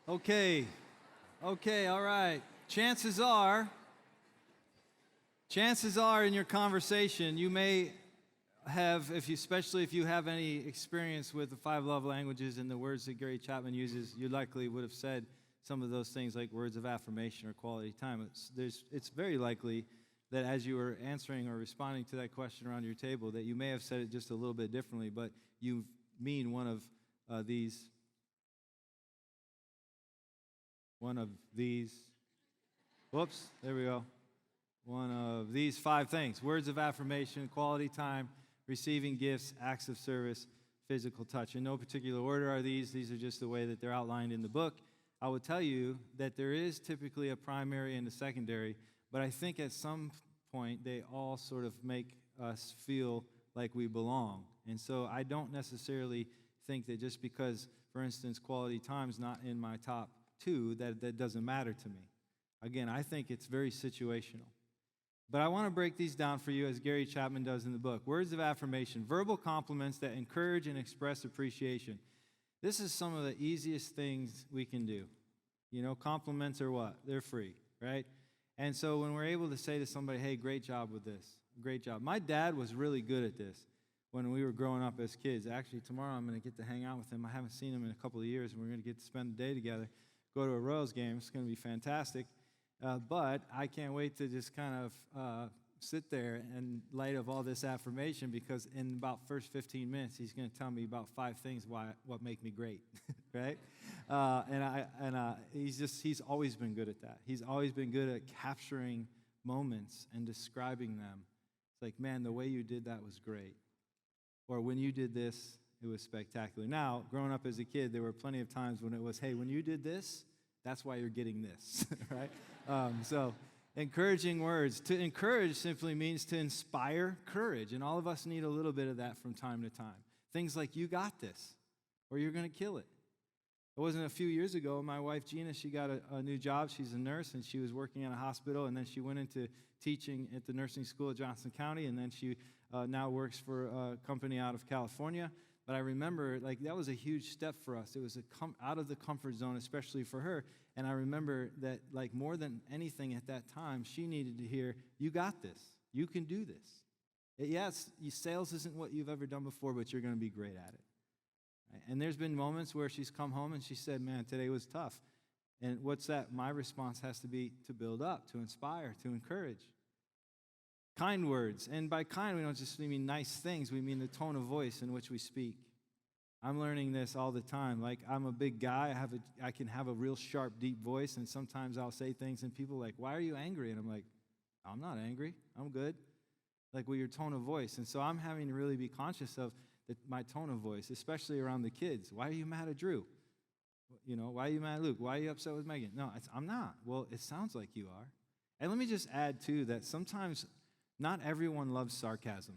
Okay. Okay, all right. Chances are in your conversation, you may have, especially if you have any experience with the 5 love languages and the words that Gary Chapman uses, you likely would have said some of those things like words of affirmation or quality time. It's very likely that as you were answering or responding to that question around your table, that you may have said it just a little bit differently, but you mean one of these. Whoops, there we go. One of these 5 things: words of affirmation, quality time, receiving gifts, acts of service, physical touch. In no particular order are these. These are just the way that they're outlined in the book. I will tell you that there is typically a primary and a secondary, but I think at some point they all sort of make us feel like we belong. And so I don't necessarily think that just because, for instance, quality time's not in my top 2, that doesn't matter to me. Again, I think it's very situational. But I want to break these down for you as Gary Chapman does in the book. Words of affirmation, verbal compliments that encourage and express appreciation. This is some of the easiest things we can do. You know, compliments are what? They're free, right? And so when we're able to say to somebody, hey, great job with this, great job. My dad was really good at this when we were growing up as kids. Actually, tomorrow I'm going to get to hang out with him. I haven't seen him in a couple of years, and we're going to get to spend the day together, go to a Royals game. It's going to be fantastic. But I can't wait to just kind of sit there in light of all this affirmation, because in about first 15 minutes, he's going to tell me about 5 things what make me great, right? He's always been good at that. He's always been good at capturing moments and describing them. It's like, man, the way you did that was great. Or when you did this, it was spectacular. Now, growing up as a kid, there were plenty of times when it was, hey, when you did this, that's why you're getting this, right? So encouraging words. To encourage simply means to inspire courage, and all of us need a little bit of that from time to time. Things like, you got this, or you're going to kill it. It wasn't a few years ago, my wife Gina, she got a new job. She's a nurse, and she was working in a hospital, and then she went into teaching at the nursing school of Johnson County, and then she now works for a company out of California. But I remember, like, that was a huge step for us. It was out of the comfort zone, especially for her. And I remember that, like, more than anything at that time, she needed to hear, you got this. You can do this. Yes, sales isn't what you've ever done before, but you're going to be great at it. Right? And there's been moments where she's come home and she said, man, today was tough. And what's that? My response has to be to build up, to inspire, to encourage. Kind words. And by kind, we don't just mean nice things. We mean the tone of voice in which we speak. I'm learning this all the time. Like, I'm a big guy. I can have a real sharp, deep voice, and sometimes I'll say things, and people are like, why are you angry? And I'm like, I'm not angry. I'm good. Like, with your tone of voice. And so I'm having to really be conscious of my tone of voice, especially around the kids. Why are you mad at Drew? You know, why are you mad at Luke? Why are you upset with Megan? No, I'm not. Well, it sounds like you are. And let me just add, too, that sometimes not everyone loves sarcasm.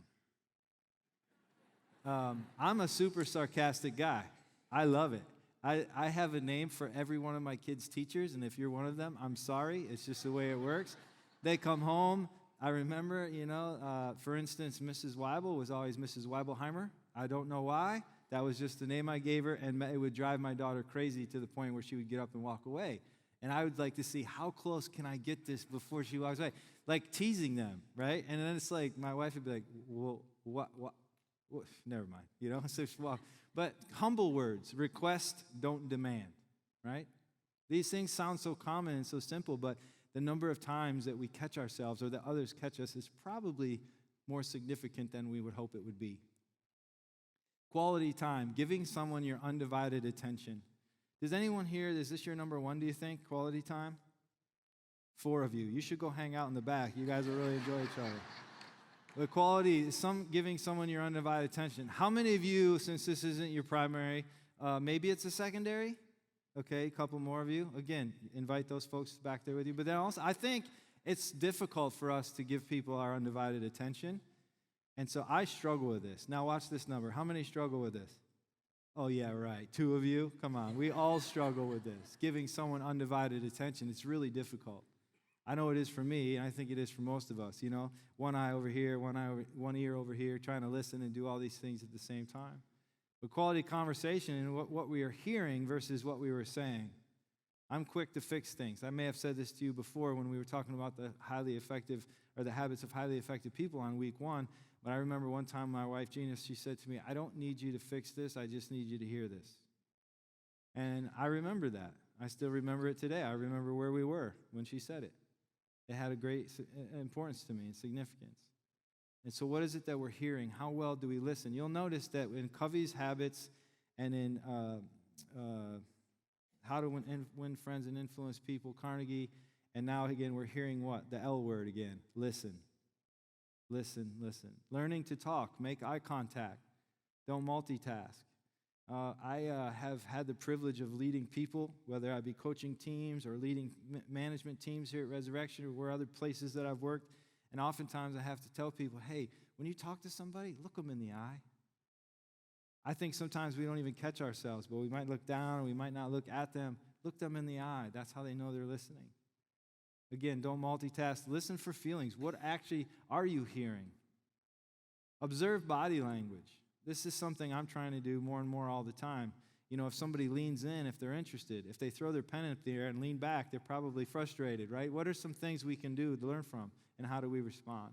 I'm a super sarcastic guy. I love it. I have a name for every one of my kids' teachers, and if you're one of them, I'm sorry. It's just the way it works. They come home. I remember, for instance, Mrs. Weibel was always Mrs. Weibelheimer. I don't know why. That was just the name I gave her, and it would drive my daughter crazy to the point where she would get up and walk away. And I would like to see, how close can I get this before she walks away? Like teasing them, right? And then it's like, my wife would be like, well, what? Never mind, so she walked. But humble words, request, don't demand, right? These things sound so common and so simple, but the number of times that we catch ourselves or that others catch us is probably more significant than we would hope it would be. Quality time, giving someone your undivided attention. Does anyone here, is this your number 1, do you think, quality time? 4 of you. You should go hang out in the back. You guys will really enjoy each other. The quality is giving someone your undivided attention. How many of you, since this isn't your primary, maybe it's a secondary? Okay, a couple more of you. Again, invite those folks back there with you. But then also, I think it's difficult for us to give people our undivided attention. And so I struggle with this. Now watch this number. How many struggle with this? Oh, yeah, right. 2 of you? Come on. We all struggle with this. Giving someone undivided attention, it's really difficult. I know it is for me, and I think it is for most of us, one eye over here, one ear over here, trying to listen and do all these things at the same time. But quality conversation and what we are hearing versus what we were saying. I'm quick to fix things. I may have said this to you before when we were talking about the highly effective, or the habits of highly effective people on week 1. But I remember one time my wife, Gina, she said to me, I don't need you to fix this. I just need you to hear this. And I remember that. I still remember it today. I remember where we were when she said it. It had a great importance to me and significance. And so what is it that we're hearing? How well do we listen? You'll notice that in Covey's Habits and in How to Win Friends and Influence People, Carnegie, and now again we're hearing what? The L word again. Listen. Listen, listen. Learning to talk, make eye contact, don't multitask. I have had the privilege of leading people, whether I be coaching teams or leading management teams here at Resurrection or where other places that I've worked. And oftentimes I have to tell people, hey, when you talk to somebody, look them in the eye. I think sometimes we don't even catch ourselves, but we might look down or we might not look at them. Look them in the eye. That's how they know they're listening. Again, don't multitask. Listen for feelings. What actually are you hearing? Observe body language. This is something I'm trying to do more and more all the time. You know, if somebody leans in, if they're interested, if they throw their pen up the air and lean back, they're probably frustrated, right? What are some things we can do to learn from, and how do we respond?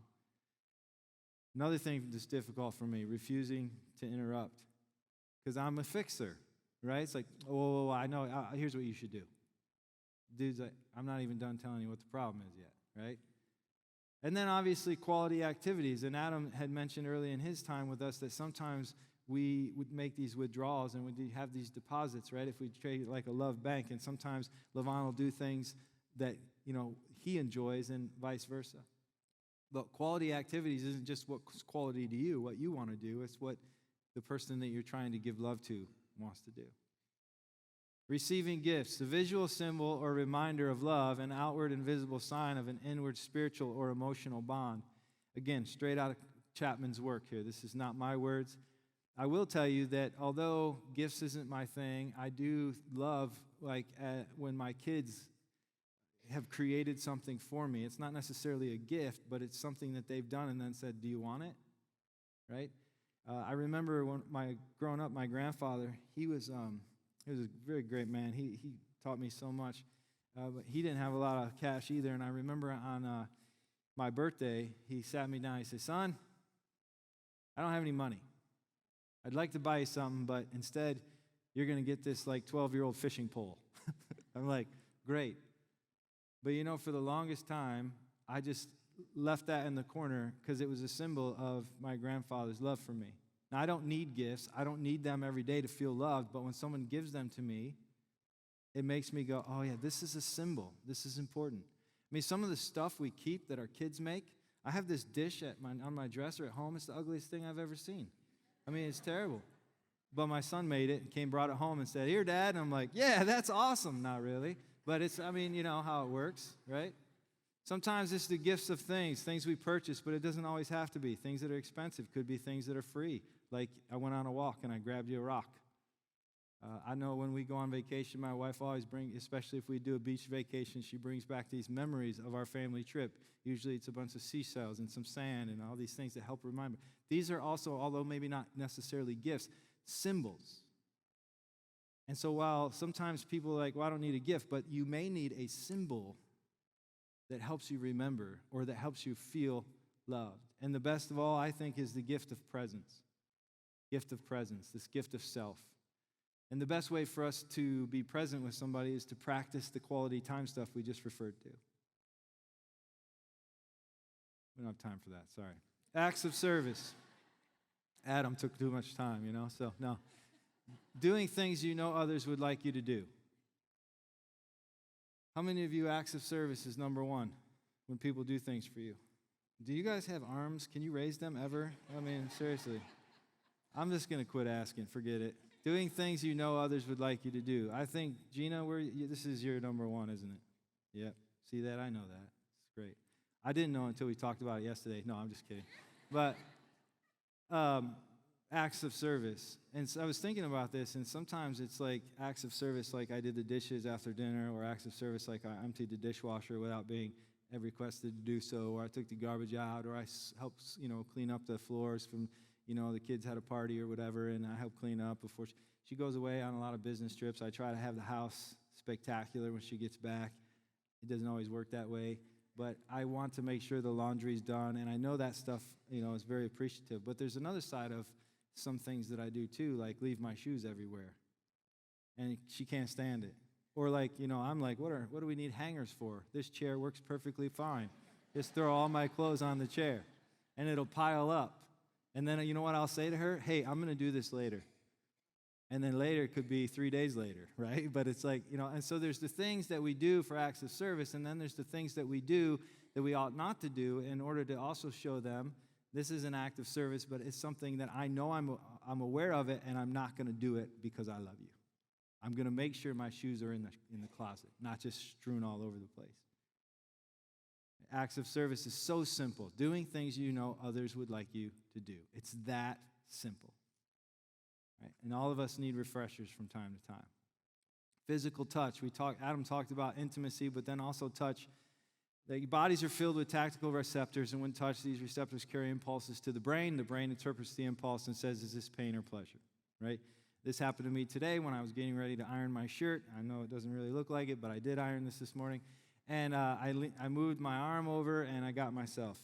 Another thing that's difficult for me, refusing to interrupt, because I'm a fixer, right? It's like, oh, I know, here's what you should do. Dude's like, I'm not even done telling you what the problem is yet, right? And then obviously quality activities. And Adam had mentioned early in his time with us that sometimes we would make these withdrawals and we'd have these deposits, right? If we trade it like a love bank, and sometimes Levon will do things that, you know, he enjoys and vice versa. But quality activities isn't just what's quality to you, what you want to do. It's what the person that you're trying to give love to wants to do. Receiving gifts, a visual symbol or reminder of love, an outward and visible sign of an inward spiritual or emotional bond. Again, straight out of Chapman's work here. This is not my words. I will tell you that although gifts isn't my thing, I do love when my kids have created something for me. It's not necessarily a gift, but it's something that they've done and then said, do you want it? Right? I remember when growing up, my grandfather, he was a very great man. He taught me so much, but he didn't have a lot of cash either. And I remember on my birthday, he sat me down. He said, son, I don't have any money. I'd like to buy you something, but instead, you're going to get this like 12-year-old fishing pole. I'm like, great. But you know, for the longest time, I just left that in the corner because it was a symbol of my grandfather's love for me. Now, I don't need gifts. I don't need them every day to feel loved, but when someone gives them to me, it makes me go, oh, yeah, this is a symbol. This is important. I mean, some of the stuff we keep that our kids make, I have this dish on my dresser at home. It's the ugliest thing I've ever seen. I mean, it's terrible. But my son made it and brought it home and said, here, Dad. And I'm like, yeah, that's awesome. Not really. But it's, I mean, you know how it works, right? Sometimes it's the gifts of things we purchase, but it doesn't always have to be. Things that are expensive could be things that are free. Like I went on a walk and I grabbed you a rock. I know when we go on vacation, my wife always brings, especially if we do a beach vacation, she brings back these memories of our family trip. Usually it's a bunch of seashells and some sand and all these things that help remind me. These are also, although maybe not necessarily gifts, symbols. And so while sometimes people are like, well, I don't need a gift, but you may need a symbol that helps you remember or that helps you feel loved. And the best of all, I think, is the gift of presence. Gift of presence, this gift of self. And the best way for us to be present with somebody is to practice the quality time stuff we just referred to. We don't have time for that, sorry. Acts of service. Adam took too much time, so no. Doing things you know others would like you to do. How many of you acts of service is number one when people do things for you? Do you guys have arms? Can you raise them ever? I mean, seriously. I'm just going to quit asking. Forget it. Doing things you know others would like you to do. I think, Gina, this is your number one, isn't it? Yep. See that? I know that. It's great. I didn't know until we talked about it yesterday. No, I'm just kidding. But acts of service. And so I was thinking about this, and sometimes it's like acts of service like I did the dishes after dinner, or acts of service like I emptied the dishwasher without being requested to do so, or I took the garbage out, or I helped, clean up the floors from, the kids had a party or whatever, and I helped clean up before she goes away on a lot of business trips. I try to have the house spectacular when she gets back. It doesn't always work that way, but I want to make sure the laundry's done, and I know that stuff, is very appreciative. But there's another side of some things that I do too, like leave my shoes everywhere, and she can't stand it. Or like, I'm like, what do we need hangers for? This chair works perfectly fine. Just throw all my clothes on the chair, and it'll pile up. And then you know what I'll say to her? Hey, I'm going to do this later. And then later could be 3 days later, right? But it's like, and so there's the things that we do for acts of service, and then there's the things that we do that we ought not to do in order to also show them this is an act of service, but it's something that I know I'm aware of it, and I'm not going to do it because I love you. I'm going to make sure my shoes are in the closet, not just strewn all over the place. Acts of service is so simple. Doing things you know others would like you to do. It's that simple. Right? And all of us need refreshers from time to time. Physical touch. Adam talked about intimacy, but then also touch. The bodies are filled with tactical receptors, and when touched, these receptors carry impulses to the brain. The brain interprets the impulse and says, is this pain or pleasure? Right? This happened to me today when I was getting ready to iron my shirt. I know it doesn't really look like it, but I did iron this morning. And I moved my arm over, and I got myself.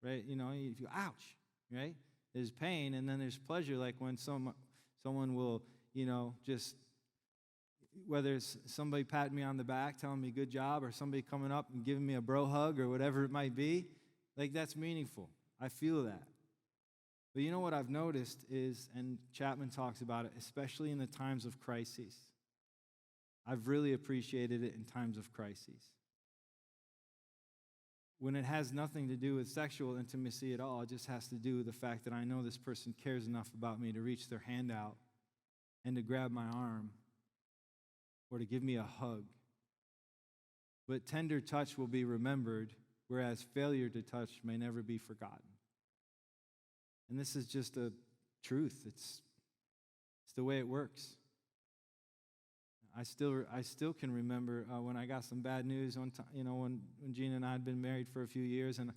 Right? You go, ouch. Right? There's pain, and then there's pleasure, like when someone will, just, whether it's somebody patting me on the back, telling me good job, or somebody coming up and giving me a bro hug or whatever it might be, like that's meaningful. I feel that. But you know what I've noticed is, and Chapman talks about it, especially in the times of crises. I've really appreciated it in times of crises. When it has nothing to do with sexual intimacy at all, it just has to do with the fact that I know this person cares enough about me to reach their hand out and to grab my arm or to give me a hug. But tender touch will be remembered, whereas failure to touch may never be forgotten. And this is just a truth. It's the way it works. I still can remember when I got some bad news one time, when Gina and I had been married for a few years, and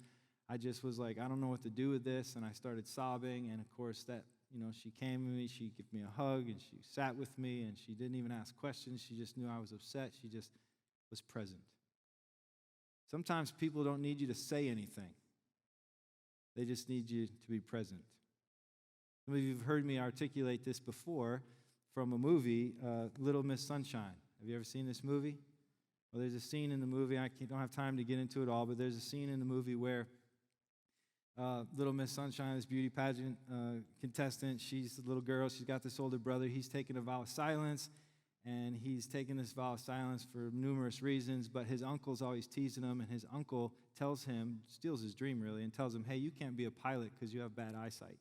I just was like, I don't know what to do with this, and I started sobbing, and of course that, she came to me, she gave me a hug, and she sat with me, and she didn't even ask questions. She just knew I was upset. She just was present. Sometimes people don't need you to say anything. They just need you to be present. Some of you have heard me articulate this before from a movie, Little Miss Sunshine. Have you ever seen this movie? Well, there's a scene in the movie, don't have time to get into it all, but there's a scene in the movie where Little Miss Sunshine, this beauty pageant contestant, she's a little girl, she's got this older brother, he's taken a vow of silence, and he's taken this vow of silence for numerous reasons, but his uncle's always teasing him, and his uncle tells him, steals his dream really, and tells him, hey, you can't be a pilot because you have bad eyesight.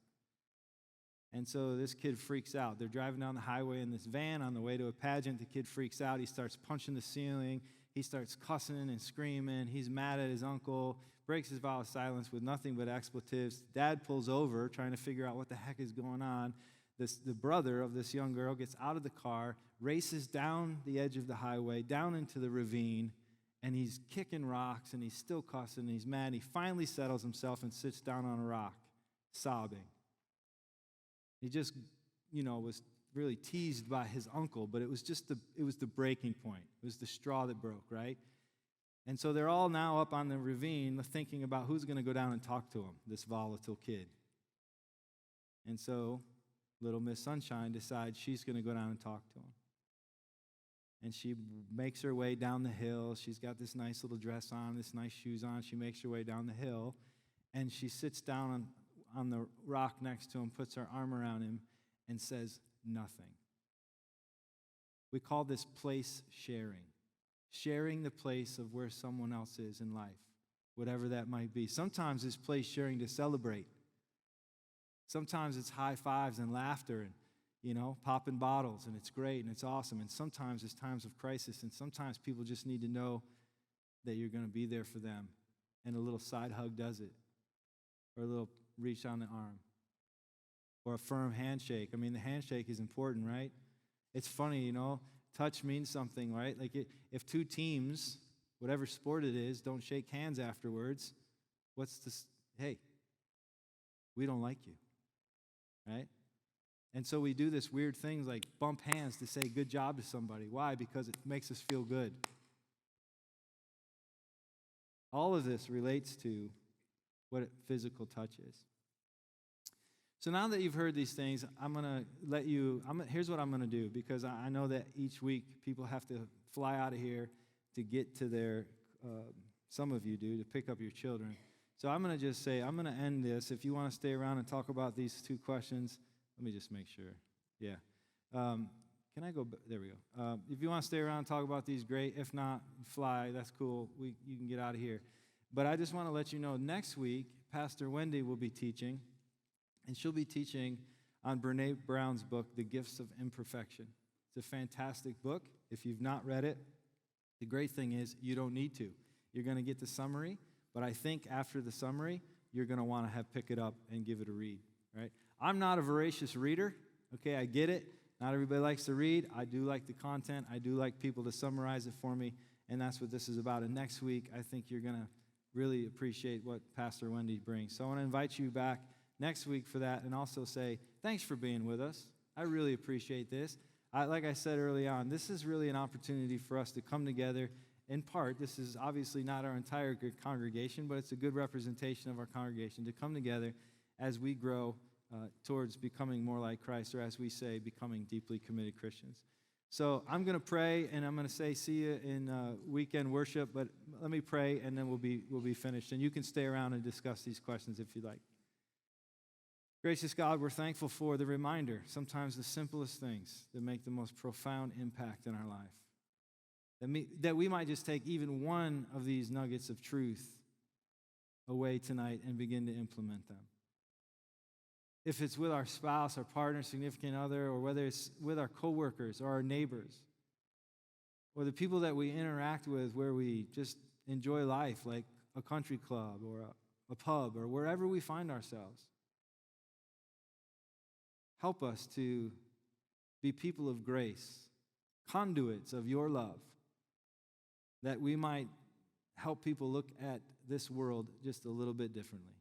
And so this kid freaks out. They're driving down the highway in this van on the way to a pageant. The kid freaks out. He starts punching the ceiling. He starts cussing and screaming. He's mad at his uncle, breaks his vow of silence with nothing but expletives. Dad pulls over, trying to figure out what the heck is going on. The brother of this young girl gets out of the car, races down the edge of the highway, down into the ravine, and he's kicking rocks, and he's still cussing, and he's mad. He finally settles himself and sits down on a rock, sobbing. He just, was really teased by his uncle, but it was the breaking point. It was the straw that broke, right? And so they're all now up on the ravine thinking about who's going to go down and talk to him, this volatile kid. And so Little Miss Sunshine decides she's going to go down and talk to him. And she makes her way down the hill. She's got this nice little dress on, this nice shoes on. She makes her way down the hill, and she sits down on the rock next to him, puts her arm around him, and says nothing. We call this place sharing. Sharing the place of where someone else is in life, whatever that might be. Sometimes it's place sharing to celebrate. Sometimes it's high fives and laughter and, popping bottles, and it's great and it's awesome. And sometimes it's times of crisis, and sometimes people just need to know that you're going to be there for them. And a little side hug does it, or a little reach on the arm, or a firm handshake. I mean, the handshake is important, right? It's funny, touch means something, right? Like if two teams, whatever sport it is, don't shake hands afterwards, what's this? Hey, we don't like you, right? And so we do this weird things like bump hands to say good job to somebody. Why? Because it makes us feel good. All of this relates to what physical touch is. So now that you've heard these things, I'm going to let you, here's what I'm going to do, because I know that each week people have to fly out of here to get to their, some of you do, to pick up your children. So I'm going to just say, I'm going to end this. If you want to stay around and talk about these two questions, let me just make sure. Yeah. Can I go? There we go. If you want to stay around and talk about these, great. If not, fly. That's cool. You can get out of here. But I just want to let you know, next week, Pastor Wendy will be teaching, and she'll be teaching on Brene Brown's book, The Gifts of Imperfection. It's a fantastic book. If you've not read it, the great thing is you don't need to. You're going to get the summary, but I think after the summary, you're going to want to pick it up and give it a read, right? I'm not a voracious reader, okay? I get it. Not everybody likes to read. I do like the content. I do like people to summarize it for me, and that's what this is about. And next week, I think you're going to really appreciate what Pastor Wendy brings. So I want to invite you back next week for that, and also say thanks for being with us. I really appreciate this. Like I said early on, this is really an opportunity for us to come together. In part, this is obviously not our entire congregation, but it's a good representation of our congregation to come together as we grow towards becoming more like Christ, or as we say, becoming deeply committed Christians. So I'm going to pray, and I'm going to say see you in weekend worship, but let me pray, and then we'll be finished. And you can stay around and discuss these questions if you'd like. Gracious God, we're thankful for the reminder, sometimes the simplest things that make the most profound impact in our life. That we might just take even one of these nuggets of truth away tonight and begin to implement them. If it's with our spouse, our partner, significant other, or whether it's with our coworkers or our neighbors, or the people that we interact with where we just enjoy life, like a country club or a pub or wherever we find ourselves. Help us to be people of grace, conduits of your love, that we might help people look at this world just a little bit differently.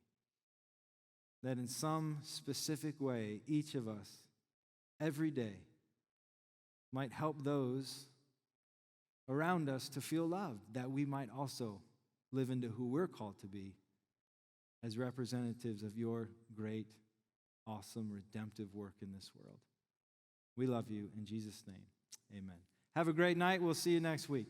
That in some specific way, each of us, every day, might help those around us to feel loved, that we might also live into who we're called to be as representatives of your great, awesome, redemptive work in this world. We love you. In Jesus' name, amen. Have a great night. We'll see you next week.